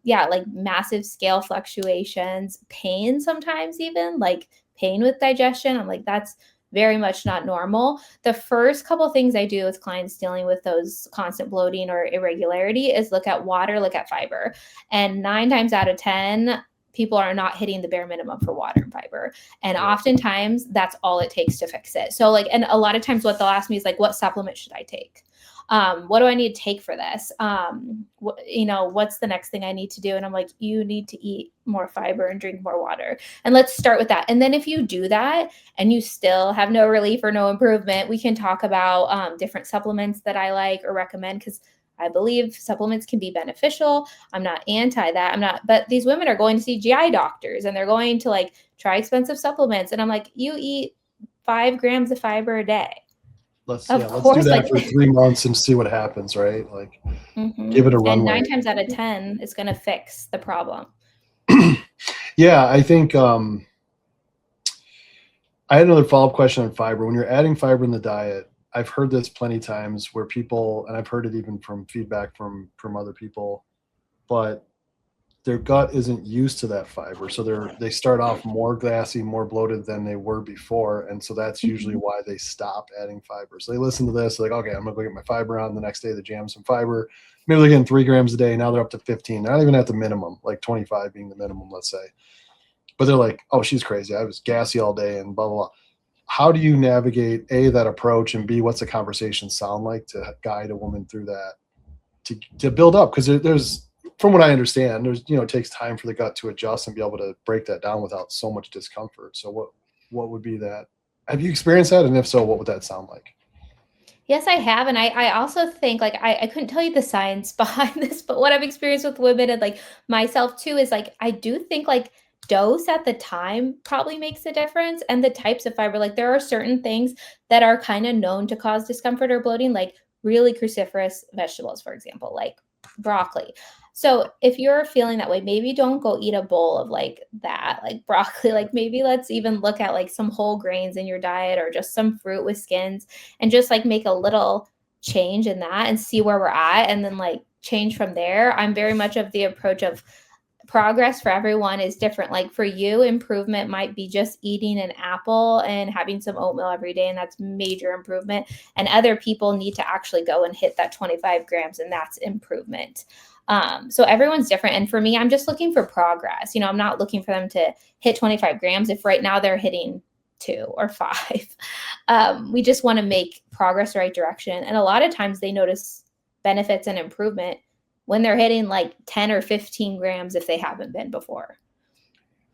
Yeah, like massive scale fluctuations, pain sometimes, even like pain with digestion. I'm like, that's very much not normal. The first couple things I do with clients dealing with those constant bloating or irregularity is look at water, look at fiber. And 9 times out of 10, people are not hitting the bare minimum for water and fiber. And Right. oftentimes that's all it takes to fix it. So like, and a lot of times what they'll ask me is like, what supplement should I take? What do I need to take for this? What's the next thing I need to do? And I'm like, you need to eat more fiber and drink more water. And let's start with that. And then if you do that and you still have no relief or no improvement, we can talk about different supplements that I like or recommend, because I believe supplements can be beneficial. I'm not anti that. I'm not, but these women are going to see GI doctors and they're going to like try expensive supplements. And I'm like, you eat 5 grams of fiber a day. Of Let's do course, that like, for 3 months and see what happens, right? Like, give mhm. it a And runway. 9 times out of 10 is gonna fix the problem. Yeah, I think I had another follow-up question on fiber. When you're adding fiber in the diet, I've heard this plenty times where people, and I've heard it even from feedback from other people, but their gut isn't used to that fiber. So they start off more gassy, more bloated than they were before. And so that's usually Mhm. why they stop adding fiber. So they listen to this, like, okay, I'm gonna go get my fiber on. The next day they jam some fiber. Maybe they're getting 3 grams a day. Now they're up to 15. They're not even at the minimum, like 25 being the minimum, let's say. But they're like, oh, she's crazy. I was gassy all day and blah blah blah. How do you navigate that approach, and B, what's the conversation sound like to guide a woman through that to build up? Because there's, from what I understand, there's, it takes time for the gut to adjust and be able to break that down without so much discomfort. So what would be that? Have you experienced that? And if so, what would that sound like? Yes, I have, and I also think, like, I couldn't tell you the science behind this, but what I've experienced with women and, like, myself too is, like, I do think, like, dose at the time probably makes a difference, and the types of fiber. Like, there are certain things that are kinda known to cause discomfort or bloating, like really cruciferous vegetables, for example, like broccoli. So, if you're feeling that way, maybe don't go eat a bowl of, like, that, like, broccoli. Like, maybe let's even look at, like, some whole grains in your diet or just some fruit with skins, and just like make a little change in that and see where we're at, and then like change from there. I'm very much of the approach of progress for everyone is different. Like for you, improvement might be just eating an apple and having some oatmeal every day, and that's major improvement. And other people need to actually go and hit that 25 grams, and that's improvement. So everyone's different. And for me, I'm just looking for progress. I'm not looking for them to hit 25 grams if right now they're hitting 2 or 5. We just want to make progress the right direction. And a lot of times they notice benefits and improvement when they're hitting like 10 or 15 grams if they haven't been before.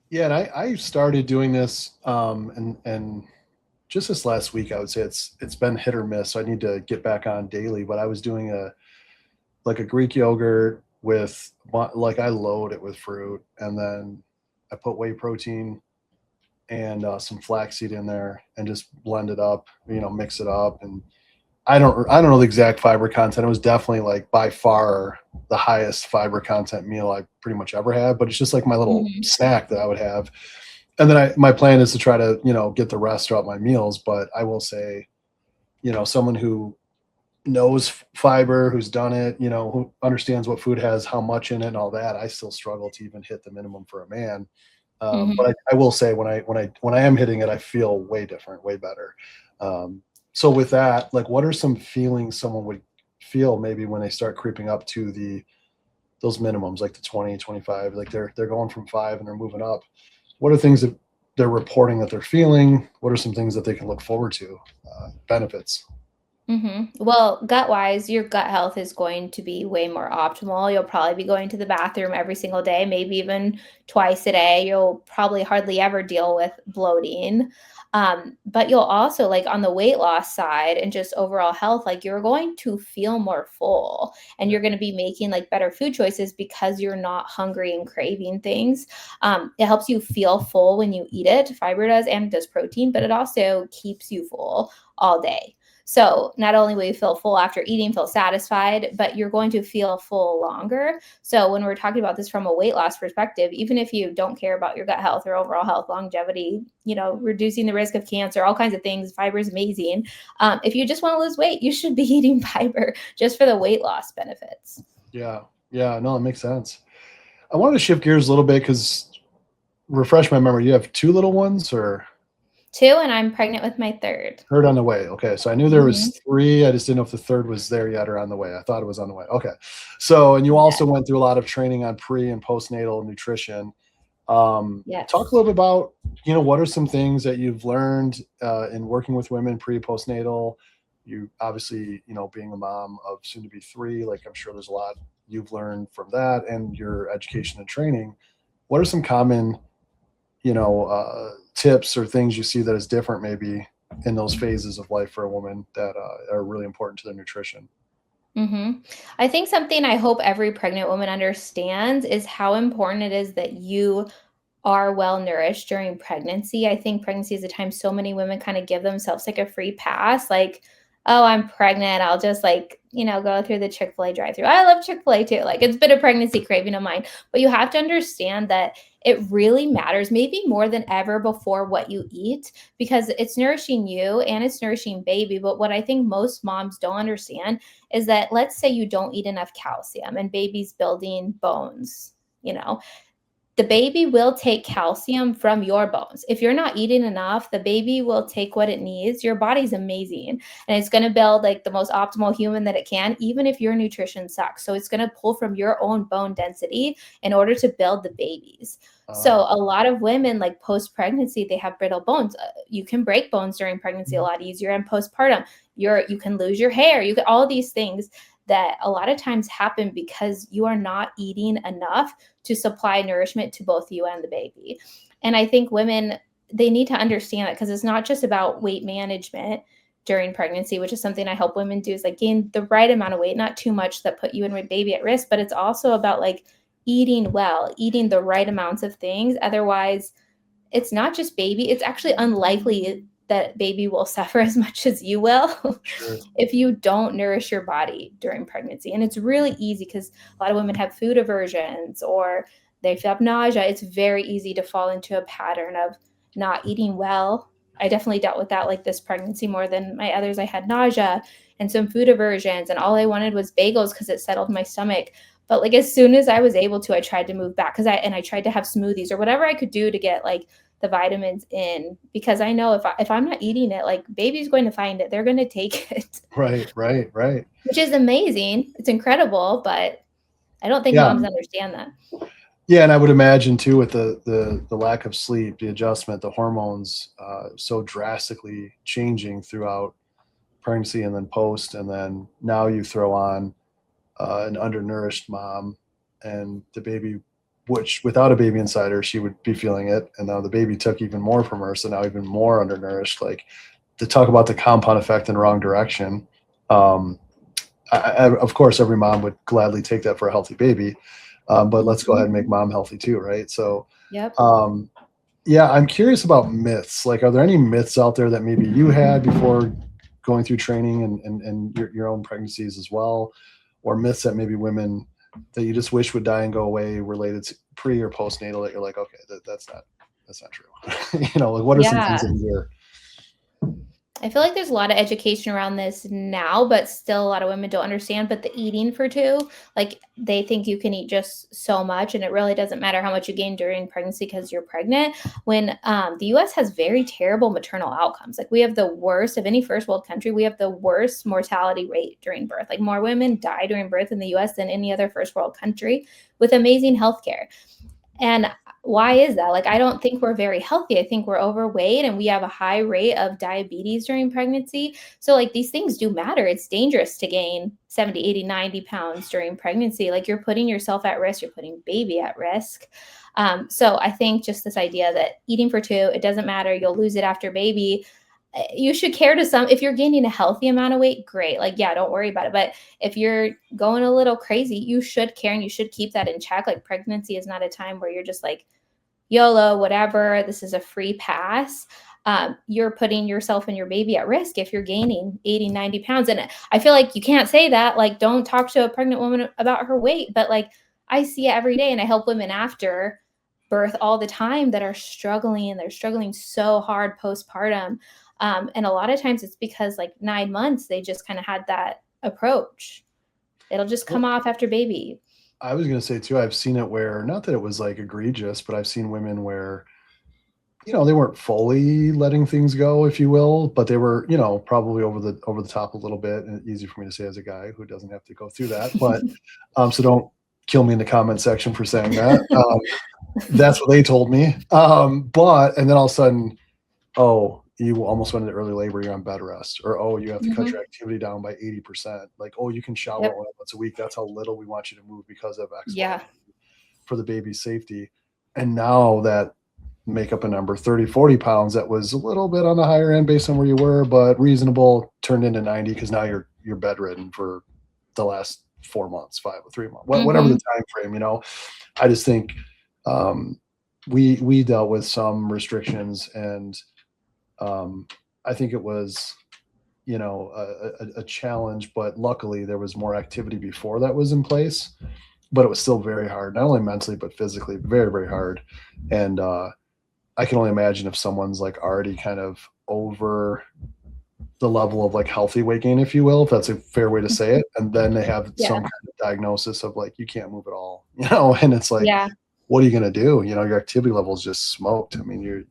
Yeah, and I started doing this, and just this last week, I would say it's been hit or miss. So I need to get back on daily. But I was doing a Greek yogurt with, like, I load it with fruit, and then I put whey protein and some flaxseed in there and just blend it up, mix it up. And I don't know the exact fiber content. It was definitely like by far the highest fiber content meal I pretty much ever had, but it's just like my little Mhm. snack that I would have. And then my plan is to try to, get the rest throughout my meals. But I will say, someone who knows fiber, who's done it, who understands what food has how much in it and all that, I still struggle to even hit the minimum for a man. But Mhm. I will say when I am hitting it, I feel way different, way better. So with that, like, what are some feelings someone would feel maybe when they start creeping up to those minimums, like the 20, 25, like they're going from 5 and they're moving up. What are things that they're reporting that they're feeling? What are some things that they can look forward to? Benefits. Well, gut wise, your gut health is going to be way more optimal. You'll probably be going to the bathroom every single day, maybe even twice a day. You'll probably hardly ever deal with bloating. But you'll also, like, on the weight loss side and just overall health, like, you're going to feel more full and Yeah. you're going to be making like better food choices because you're not hungry and craving things. It helps you feel full when you eat it. Fiber does, and it does protein, but it also keeps you full all day. So not only will you feel full after eating, feel satisfied, but you're going to feel full longer. So when we're talking about this from a weight loss perspective, even if you don't care about your gut health or overall health, longevity, reducing the risk of cancer, all kinds of things, fiber is amazing. If you just want to lose weight, you should be eating fiber just for the weight loss benefits. Yeah. Yeah. No, it makes sense. I wanted to shift gears a little bit because refresh my memory. You have two little ones or Two, and I'm pregnant with my third. third on the way? Okay. So I knew there Mhm. was three. I just didn't know if the third was there yet or on the way. I thought it was on the way. Okay. So, and you Yeah. also went through a lot of training on pre and postnatal nutrition. Talk a Yes. little bit about, what are some things that you've learned in working with women pre postnatal? You obviously, being a mom of soon to be three, like I'm sure there's a lot you've learned from that and your education and training. What are some common, tips or things you see that is different maybe in those phases of life for a woman that are really important to their nutrition? I think something I hope every pregnant woman understands is how important it is that you are well nourished during pregnancy. I think pregnancy is a time so many women kind of give themselves like a free pass, like, oh, I'm pregnant. I'll just like, go through the Chick-fil-A drive-through. I love Chick-fil-A too. Like, it's been a pregnancy craving of mine. But you have to understand that it really matters, maybe more than ever before, what you eat, because it's nourishing you and it's nourishing baby. But what I think most moms don't understand is that, let's say you don't eat enough calcium and baby's building bones, you know, the baby will take calcium from your bones. If you're not eating enough, the baby will take what it needs. Your body's amazing and it's going to build like the most optimal human that it can, even if your nutrition sucks. So it's going to pull from your own bone density in order to build the babies. So Uh, a lot of women, like post pregnancy, they have brittle bones. You can break bones during pregnancy a lot easier, and postpartum, you can lose your hair. You can all these things that a lot of times happen because you are not eating enough to supply nourishment to both you and the baby. And I think women, they need to understand that, because it's not just about weight management during pregnancy, which is something I help women do, is like gain the right amount of weight, not too much that put you and your baby at risk, but it's also about like eating well, eating the right amounts of things. Otherwise, it's not just baby, it's actually unlikely that baby will suffer as much as you will sure. if you don't nourish your body during pregnancy. And it's really easy because a lot of women have food aversions or they feel nausea. It's very easy to fall into a pattern of not eating well. I definitely dealt with that, like this pregnancy, more than my others. I had nausea and some food aversions, and all I wanted was bagels because it settled my stomach. But like as soon as I was able to, I tried to move back, because I tried to have smoothies or whatever I could do to get like the vitamins in, because I know if I'm not eating it, like baby's going to find it. They're going to take it, Right, right, right. which is amazing. It's incredible, but I don't think Yeah. moms understand that. Yeah, and I would imagine too with the lack of sleep, the adjustment, the hormones so drastically changing throughout pregnancy and then post, and then now you throw on an undernourished mom and the baby, which without a baby inside her, she would be feeling it, and now the baby took even more from her, so now even more undernourished. Like, to talk about the compound effect in the wrong direction. Um, of course, every mom would gladly take that for a healthy baby, but let's go ahead Mhm. and make mom healthy too, right? So, Yep. um, yeah, I'm curious about myths. Like, are there any myths out there that maybe you had before going through training and your own pregnancies as well, or myths that maybe women that you just wish would die and go away related to pre or postnatal that you're like, okay, that's not true. Like, what are some things Yeah. that you hear? I feel like there's a lot of education around this now, but still a lot of women don't understand. But the eating for two, like they think you can eat just so much, and it really doesn't matter how much you gain during pregnancy because you're pregnant. When the U.S. has very terrible maternal outcomes, like we have the worst of any first world country. We have the worst mortality rate during birth. Like more women die during birth in the U.S. than any other first world country, with amazing healthcare. And why is that? Like, I don't think we're very healthy. I think we're overweight and we have a high rate of diabetes during pregnancy. So, like, these things do matter. It's dangerous to gain 70, 80, 90 pounds during pregnancy. Like, you're putting yourself at risk, you're putting baby at risk. So, I think just this idea that eating for two, it doesn't matter, you'll lose it after baby. You should care to some. If you're gaining a healthy amount of weight, great. Like, yeah, don't worry about it. But if you're going a little crazy, you should care and you should keep that in check. Like, pregnancy is not a time where you're just like, YOLO, whatever, this is a free pass. You're putting yourself and your baby at risk if you're gaining 80, 90 pounds. And I feel like you can't say that. Like, don't talk to a pregnant woman about her weight. But like, I see it every day and I help women after birth all the time that are struggling, and they're struggling so hard postpartum. And a lot of times it's because like 9 months, they just kind of had that approach. It'll just come off after baby. I was going to say too, I've seen it where, not that it was like egregious, but I've seen women where, they weren't fully letting things go, if you will, but they were, probably over the top a little bit. And easy for me to say as a guy who doesn't have to go through that. But so don't kill me in the comment section for saying that. That's what they told me. But and then all of a sudden, oh, you almost went into early labor, you're on bed rest, or oh, you have to cut your activity down by 80%. Like, oh, you can shower only once a week. That's how little we want you to move because of X, Y, for the baby's safety. And now that make up a number, 30, 40 pounds, that was a little bit on the higher end based on where you were, but reasonable, turned into 90 because now you're bedridden for the last 4 months, 3 months, whatever the time frame. I just think we dealt with some restrictions, and I think it was a challenge, but luckily there was more activity before that was in place. But it was still very hard, not only mentally but physically, very, very hard. And I can only imagine if someone's like already kind of over the level of like healthy weight gain, if you will, if that's a fair way to say it, and then they have some kind of diagnosis of like, you can't move at all, and it's like, what are you going to do? Your activity level is just smoked. I mean, you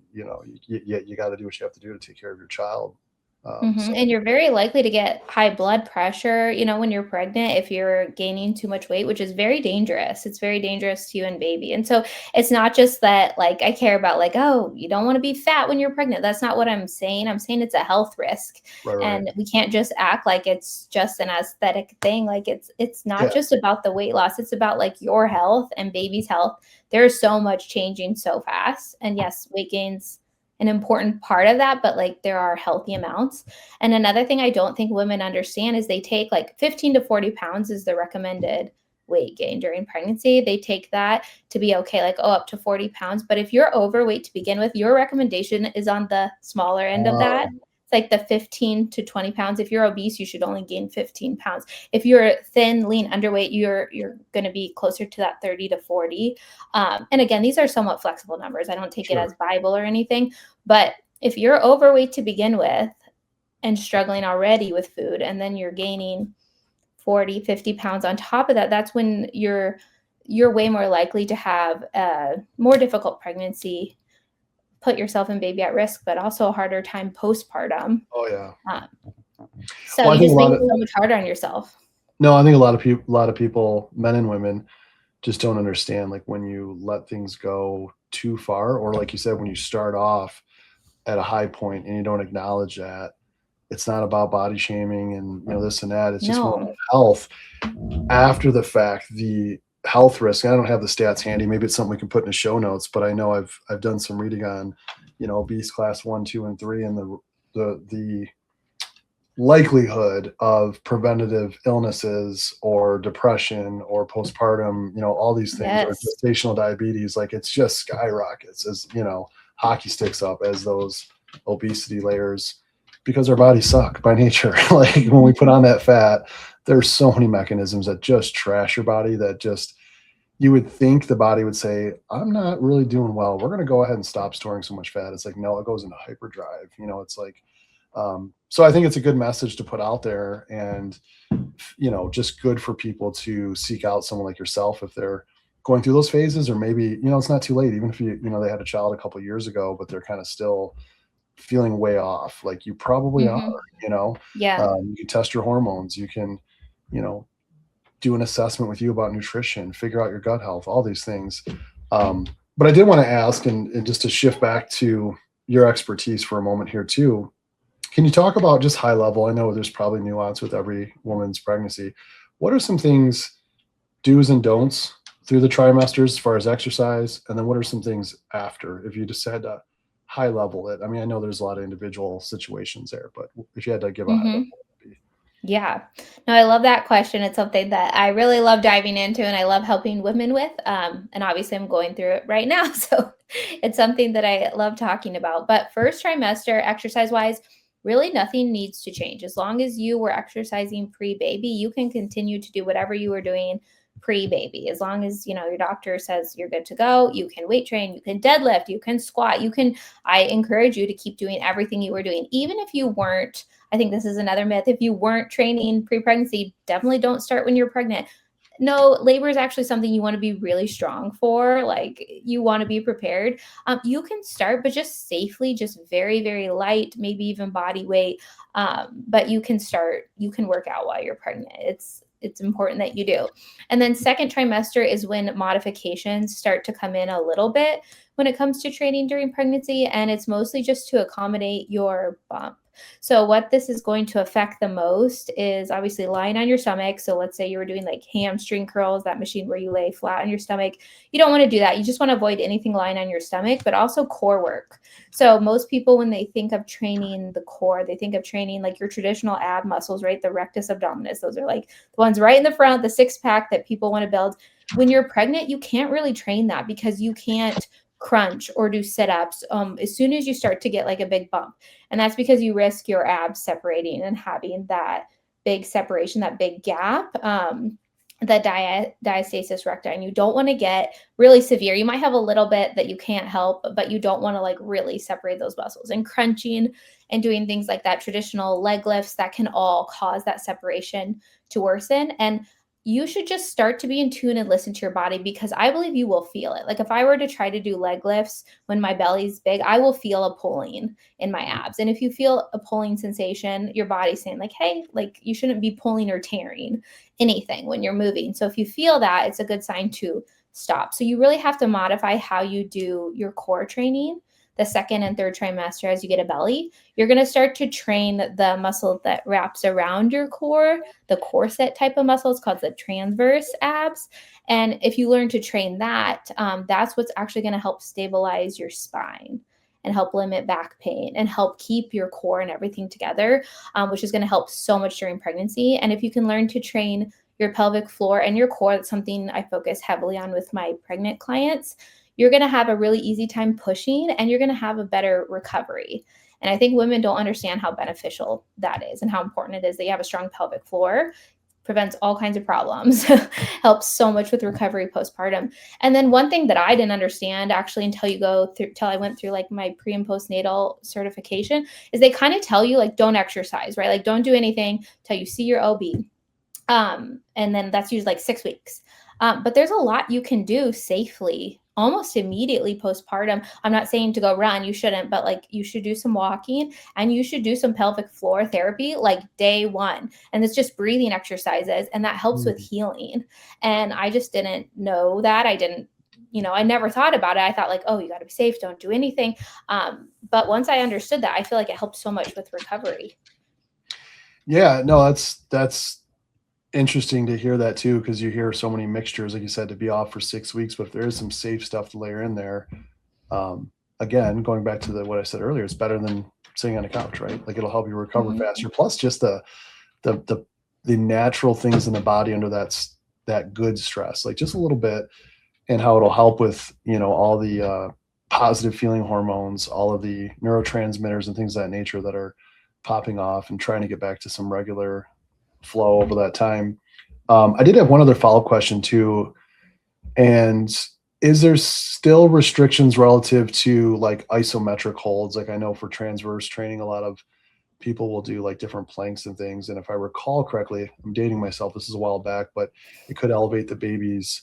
got to do what you have to do to take care of your child. And you're very likely to get high blood pressure, when you're pregnant, if you're gaining too much weight, which is very dangerous. It's very dangerous to you and baby. And so it's not just that, like, I care about like, oh, you don't want to be fat when you're pregnant. That's not what I'm saying. I'm saying it's a health risk. Right. And we can't just act like it's just an aesthetic thing. Like it's not just about the weight loss. It's about like your health and baby's health. There's so much changing so fast. And yes, weight gain's an important part of that, but like there are healthy amounts. And another thing I don't think women understand is they take like 15 to 40 pounds is the recommended weight gain during pregnancy. They take that to be okay, like, oh, up to 40 pounds. But if you're overweight to begin with, your recommendation is on the smaller end of that. It's like the 15 to 20 pounds. If you're obese, you should only gain 15 pounds. If you're thin, lean, underweight, you're going to be closer to that 30 to 40. And again, these are somewhat flexible numbers. I don't take it as Bible or anything. But if you're overweight to begin with and struggling already with food, and then you're gaining 40, 50 pounds on top of that, that's when you're way more likely to have a more difficult pregnancy, put yourself and baby at risk, but also a harder time postpartum. Oh yeah. So you just make it so much harder on yourself. No, I think a lot of people, men and women, just don't understand, like, when you let things go too far, or like you said, when you start off at a high point and you don't acknowledge that. It's not about body shaming and this and that. It's just more about health. After the fact, the health risk, I don't have the stats handy. Maybe it's something we can put in the show notes, but I know I've done some reading on, obese class 1, 2, and 3, and the likelihood of preventative illnesses or depression or postpartum, all these things, or gestational diabetes, like it's just skyrockets as, hockey sticks up as those obesity layers, because our bodies suck by nature. Like when we put on that fat, there's so many mechanisms that just trash your body, that just, you would think the body would say, I'm not really doing well, we're going to go ahead and stop storing so much fat. It's like, no, it goes into hyperdrive. It's like So I think it's a good message to put out there, and just good for people to seek out someone like yourself if they're going through those phases, or maybe it's not too late, even if they had a child a couple of years ago, but they're kind of still feeling way off. Like you probably are. Mhm. Yeah. You can test your hormones. You can, you know, do an assessment with you about nutrition, figure out your gut health, all these things. But I did want to ask, and just to shift back to your expertise for a moment here too. Can you talk about, just high level? I know there's probably nuance with every woman's pregnancy. What are some things, do's and don'ts through the trimesters as far as exercise? And then what are some things after, if you just had to high level it? I mean, I know there's a lot of individual situations there, but if you had to give a high level, Mhm. Yeah. No, I love that question. It's something that I really love diving into and I love helping women with. And obviously, I'm going through it right now. So it's something that I love talking about. But first trimester, exercise wise, really nothing needs to change. As long as you were exercising pre baby, you can continue to do whatever you were doing pre baby. As long as, your doctor says you're good to go, you can weight train, you can deadlift, you can squat, I encourage you to keep doing everything you were doing, even if you weren't. I think this is another myth. If you weren't training pre pregnancy, definitely don't start when you're pregnant. No, labor is actually something you want to be really strong for. Like you want to be prepared. You can start, but just safely, just very, very light, maybe even body weight. But you can start. You can work out while you're pregnant. It's important that you do. And then second trimester is when modifications start to come in a little bit when it comes to training during pregnancy, and it's mostly just to accommodate your bump. So what this is going to affect the most is obviously lying on your stomach. So let's say you were doing like hamstring curls, that machine where you lay flat on your stomach. You don't want to do that. You just want to avoid anything lying on your stomach, but also core work. So most people, when they think of training the core, they think of training like your traditional ab muscles, right? The rectus abdominis. Those are like the ones right in the front, the six pack that people want to build. When you're pregnant, you can't really train that because you can't crunch or do sit-ups as soon as you start to get like a big bump. And that's because you risk your abs separating and having that big separation, that big gap. The diastasis recti, and you don't want to get really severe. You might have a little bit that you can't help, but you don't want to like really separate those muscles. And crunching and doing things like that, traditional leg lifts, that can all cause that separation to worsen. And you should just start to be in tune and listen to your body, because I believe you will feel it. Like if I were to try to do leg lifts when my belly's big, I will feel a pulling in my abs. And if you feel a pulling sensation, your body's saying like, hey, like you shouldn't be pulling or tearing anything when you're moving. So if you feel that, it's a good sign to stop. So you really have to modify how you do your core training the second and third trimester as you get a belly. You're going to start to train the muscle that wraps around your core, the corset type of muscle. It's called the transverse abs. And if you learn to train that, that's what's actually going to help stabilize your spine and help limit back pain and help keep your core and everything together, which is going to help so much during pregnancy. And if you can learn to train your pelvic floor and your core, that's something I focus heavily on with my pregnant clients, you're going to have a really easy time pushing and you're going to have a better recovery. And I think women don't understand how beneficial that is and how important it is that you have a strong pelvic floor. Prevents all kinds of problems, helps so much with recovery postpartum. And then one thing that I didn't understand actually till I went through like my pre and postnatal certification is they kind of tell you like don't exercise, right? Like don't do anything till you see your OB. And then that's usually like 6 weeks. But there's a lot you can do safely almost immediately postpartum. I'm not saying to go run, you shouldn't, but like you should do some walking and you should do some pelvic floor therapy like day one. And it's just breathing exercises and that helps with healing. And I just didn't know that. I never thought about it. I thought like, oh, you got to be safe, don't do anything. But once I understood that, I feel like it helped so much with recovery. Yeah, no, that's interesting to hear that too, because you hear so many mixtures, like you said, to be off for 6 weeks, but if there is some safe stuff to layer in there, again, going back to what I said earlier, it's better than sitting on a couch, right? Like it'll help you recover faster. Plus, just the natural things in the body under that good stress, like just a little bit, and how it'll help with all the positive feeling hormones, all of the neurotransmitters and things of that nature that are popping off, and trying to get back to some regular flow over that time. I did have one other follow-up question too. And is there still restrictions relative to like isometric holds? Like I know for transverse training, a lot of people will do like different planks and things. And if I recall correctly, I'm dating myself, this is a while back, but it could elevate the baby's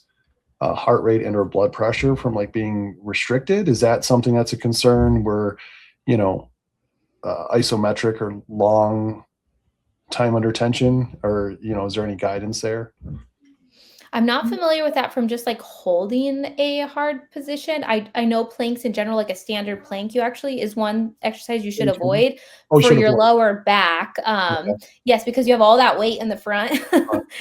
heart rate and or blood pressure from like being restricted. Is that something that's a concern where, you know, isometric or long time under tension, or, you know, is there any guidance there? I'm not familiar with that from just like holding a hard position. I know planks in general, like a standard plank, you actually is one exercise you should Tension? avoid Oh, for should your avoid. lower back. Okay. Yes, because you have all that weight in the front.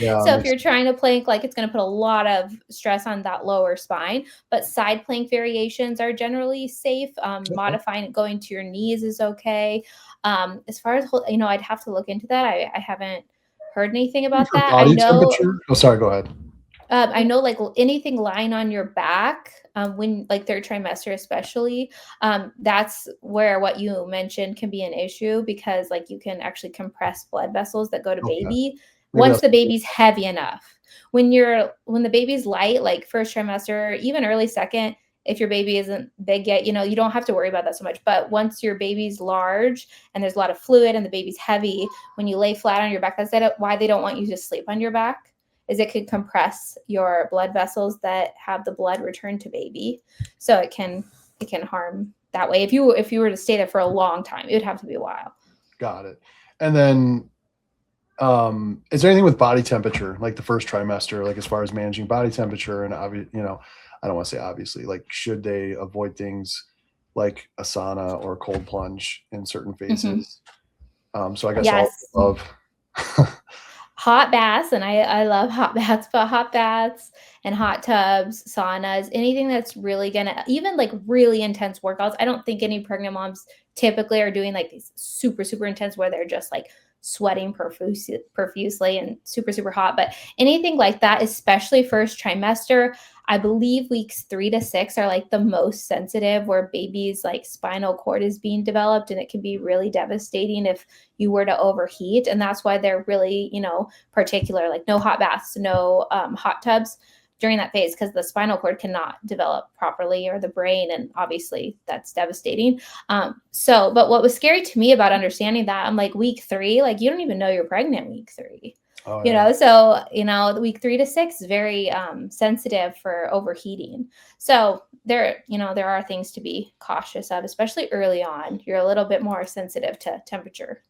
Yeah, So if makes you're sense. trying to plank, like it's going to put a lot of stress on that lower spine. But side plank variations are generally safe. Okay. Modifying it, going to your knees is okay. As far as you know, I'd have to look into that. I haven't heard anything about For that. body temperature? Oh, sorry, go ahead. I know like anything lying on your back, when like third trimester, especially, that's where what you mentioned can be an issue because like you can actually compress blood vessels that go to Okay. baby Maybe once that's the baby's heavy enough. When the baby's light, like first trimester, even early second, if your baby isn't big yet, you know, you don't have to worry about that so much. But once your baby's large and there's a lot of fluid and the baby's heavy, when you lay flat on your back, that's why they don't want you to sleep on your back is it could compress your blood vessels that have the blood return to baby. So it can harm that way. If you were to stay there for a long time, it would have to be a while. got it. And then is there anything with body temperature, like the first trimester, like as far as managing body temperature and you know, I don't want to say obviously, like should they avoid things like a sauna or a cold plunge in certain Mhm. phases? So I guess all Yes. of Hot baths, and I love hot baths, but hot baths and hot tubs, saunas, anything that's really gonna even, like, really intense workouts. I don't think any pregnant moms typically are doing, like, these super, super intense where they're just, like, sweating profusely and super, super hot, but anything like that, especially first trimester, I believe weeks 3 to 6 are, like, the most sensitive where baby's, like, spinal cord is being developed, and it can be really devastating if you were to overheat, and that's why they're really, you know, particular, like no hot baths, no hot tubs during that phase because the spinal cord cannot develop properly or the brain, and obviously that's devastating. But what was scary to me about understanding that, I'm like week 3, like you don't even know you're pregnant week 3. oh You yeah, know, so you know, the week 3 to 6 is very sensitive for overheating. So there are things to be cautious of, especially early on. You're a little bit more sensitive to temperature.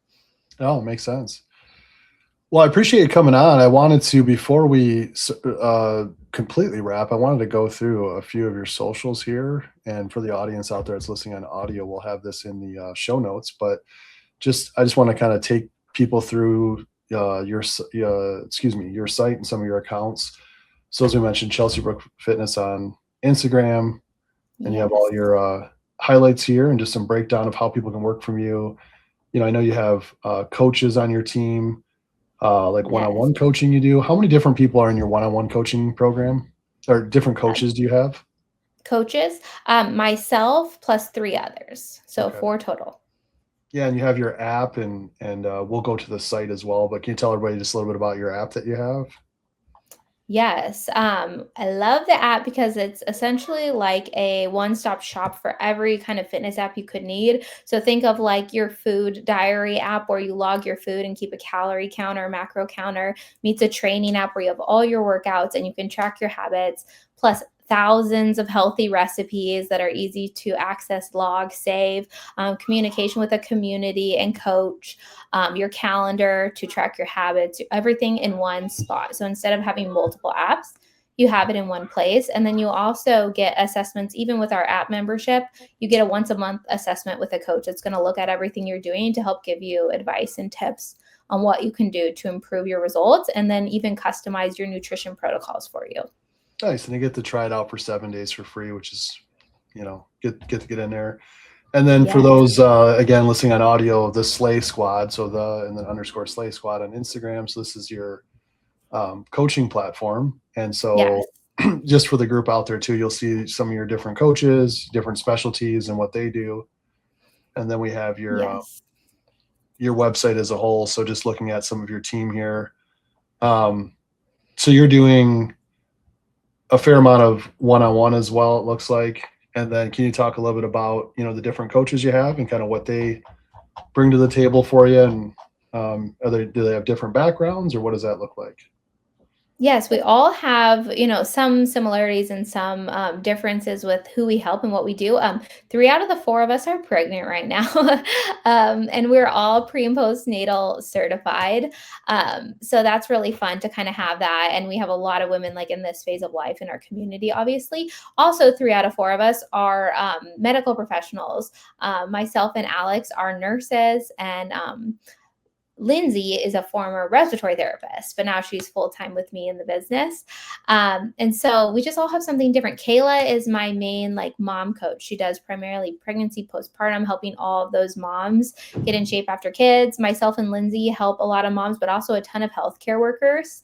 oh, makes sense. Well, I appreciate you coming on. I wanted to, before we completely wrap, I wanted to go through a few of your socials here. And for the audience out there that's listening on audio, we'll have this in the show notes. But I just want to kind of take people through your site and some of your accounts. So as we mentioned, Chelsea Brook Fitness on Instagram, and you have all Yes. your highlights here and just some breakdown of how people can work from you. You know, I know you have coaches on your team, like Yes. one-on-one coaching you do. How many different people are in your one-on-one coaching program, or different Uh, coaches do you have? Coaches, myself plus 3 others, so Okay. 4 total. Yeah, and you have your app, and we'll go to the site as well. But can you tell everybody just a little bit about your app that you have? Yes, I love the app because it's essentially like a one-stop shop for every kind of fitness app you could need. So think of like your food diary app where you log your food and keep a calorie counter, macro counter, meets a training app where you have all your workouts and you can track your habits, plus thousands of healthy recipes that are easy to access, log, save, communication with a community and coach, your calendar to track your habits, everything in one spot. So instead of having multiple apps, you have it in one place. And then you also get assessments, even with our app membership, you get a once a month assessment with a coach that's going to look at everything you're doing to help give you advice and tips on what you can do to improve your results and then even customize your nutrition protocols for you. Nice, and you get to try it out for 7 days for free, which is, you know, get to get in there. And then for Yes. those again listening on audio, the Slay Squad, so the and then underscore Slay Squad on Instagram. So this is your coaching platform, and Yes. so just for the group out there too, you'll see some of your different coaches, different specialties, and what they do. And then we have Yes. your website as a whole. So just looking at some of your team here, um, so you're doing a fair amount of one-on-one as well, it looks like. And then can you talk a little bit about, you know, the different coaches you have and kind of what they bring to the table for you? And do they have different backgrounds, or what does that look like? Yes, we all have, some similarities and some differences with who we help and what we do. Three out of the four of us are pregnant right now, and we're all pre and postnatal certified. So that's really fun to kind of have that. And we have a lot of women like in this phase of life in our community, obviously. Also, three out of four of us are medical professionals. Myself and Alex are nurses, and Lindsay is a former respiratory therapist, but now she's full time with me in the business. And so we just all have something different. Kayla is my main like mom coach. She does primarily pregnancy, postpartum, helping all of those moms get in shape after kids. Myself and Lindsay help a lot of moms, but also a ton of healthcare workers.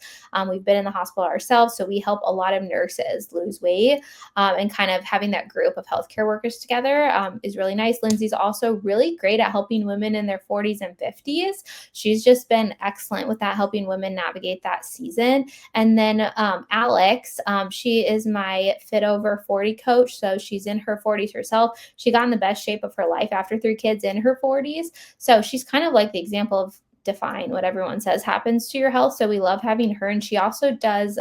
We've been in the hospital ourselves, so we help a lot of nurses lose weight, and kind of having that group of healthcare workers together is really nice. Lindsay's also really great at helping women in their 40s and 50s. She's just been excellent with that, helping women navigate that season. And then Alex, she is my Fit Over 40 coach. So she's in her 40s herself. She got in the best shape of her life after 3 kids in her 40s. So she's kind of like the example of define what everyone says happens to your health. So we love having her. And she also does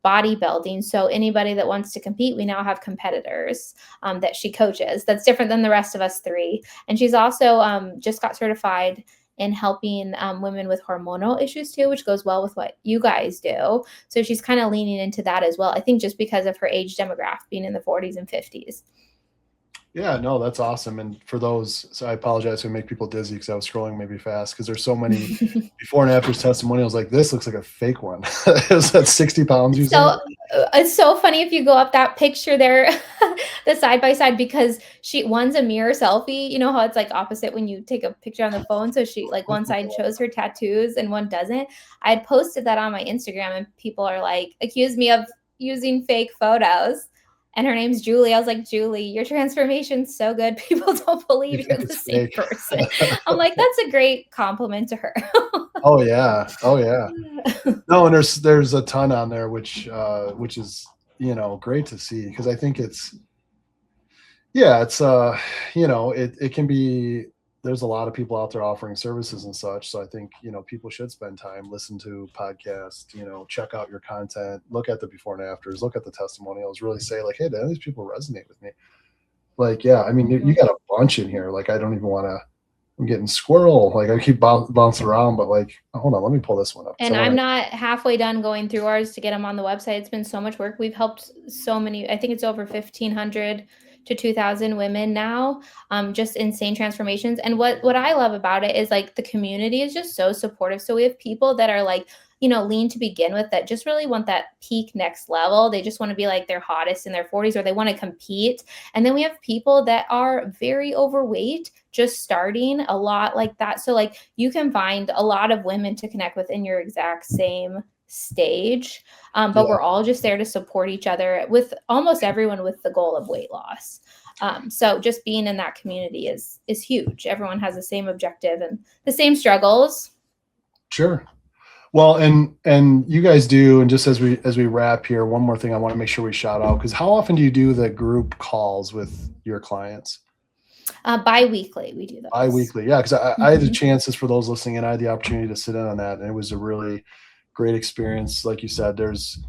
bodybuilding. So anybody that wants to compete, we now have competitors that she coaches. That's different than the rest of us three. And she's also just got certified in helping women with hormonal issues too, which goes well with what you guys do. So she's kind of leaning into that as well. I think just because of her age demographic being in the 40s and 50s. Yeah, no, that's awesome. And for those, so I apologize to make people dizzy because I was scrolling maybe fast because there's so many before and after testimonials. Like this looks like a fake one. Is that 60 pounds you said? It's so funny if you go up that picture there, the side by side, because one's a mirror selfie. You know how it's like opposite when you take a picture on the phone. So she like one side shows her tattoos and one doesn't. I had posted that on my Instagram and people are like accused me of using fake photos. And her name's Julie. I was like, Julie, your transformation's so good. People don't believe you're the same person. I'm like, that's a great compliment to her. Oh yeah. Oh yeah. No, and there's a ton on there, which is, great to see. Cause I think it's it can be, there's a lot of people out there offering services and such. So I think, people should spend time, listen to podcasts, check out your content, look at the before and afters, look at the testimonials, really say like, hey, do these people resonate with me? Like, yeah, I mean, you got a bunch in here. Like, I don't even want to, I'm getting squirrel. Like I keep bouncing around, but like, hold on, let me pull this one up. And I'm not halfway done going through ours to get them on the website. It's been so much work. We've helped so many, I think it's over 1,500 to 2,000 women now, just insane transformations. And what I love about it is like the community is just so supportive. So we have people that are like, lean to begin with that just really want that peak next level. They just want to be like their hottest in their 40s or they want to compete. And then we have people that are very overweight, just starting a lot like that. So like you can find a lot of women to connect with in your exact same stage. But we're all just there to support each other with almost everyone with the goal of weight loss. So just being in that community is huge. Everyone has the same objective and the same struggles. Sure. Well, and you guys do, and just as we wrap here, one more thing I want to make sure we shout out, because how often do you do the group calls with your clients? Bi-weekly, we do those. Bi-weekly, yeah, because I had the chances, for those listening, and I had the opportunity to sit in on that, and it was a really great experience. Like you said, there's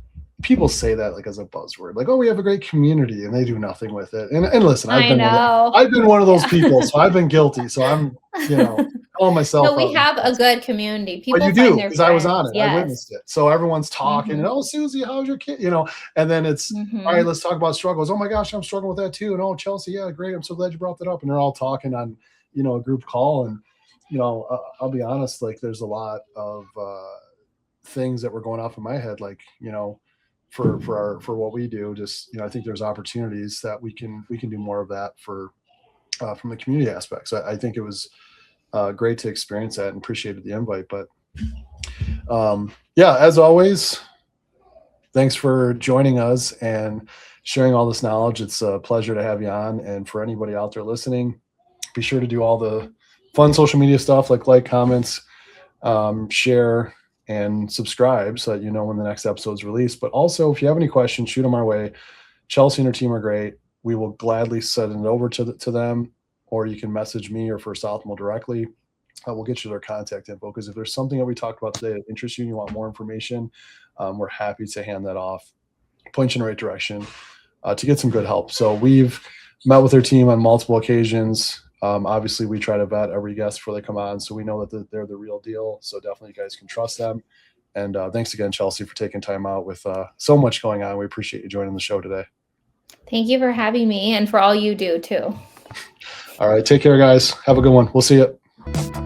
people say that like as a buzzword, like, oh, we have a great community, and they do nothing with it. And listen, I've been one of those people, so I've been guilty. So I'm, calling myself. No, we have a good community. People but you do, because I was on it. Yes. I witnessed it. So everyone's talking, and oh, Susie, how's your kid? And then it's all right. Let's talk about struggles. Oh my gosh, I'm struggling with that too. And oh, Chelsey, yeah, great. I'm so glad you brought that up. And they're all talking on, a group call. And I'll be honest, like there's a lot of things that were going off in my head, like for what we do. Just I think there's opportunities that we can do more of that for from the community aspect. So I think it was great to experience that and appreciated the invite. But yeah, as always, thanks for joining us and sharing all this knowledge. It's a pleasure to have you on. And for anybody out there listening, be sure to do all the fun social media stuff like comments, share, and subscribe so that you know when the next episode is released. But also, if you have any questions, shoot them our way. Chelsey and her team are great. We will gladly send it over to them. or you can message me or First Optimal directly. We'll get you their contact info, because if there's something that we talked about today that interests you and you want more information, we're happy to hand that off, point you in the right direction to get some good help. So we've met with their team on multiple occasions. Obviously, we try to vet every guest before they come on, so we know that they're the real deal. So definitely you guys can trust them. And thanks again, Chelsey, for taking time out with so much going on. We appreciate you joining the show today. Thank you for having me and for all you do too. All right. Take care, guys. Have a good one. We'll see you.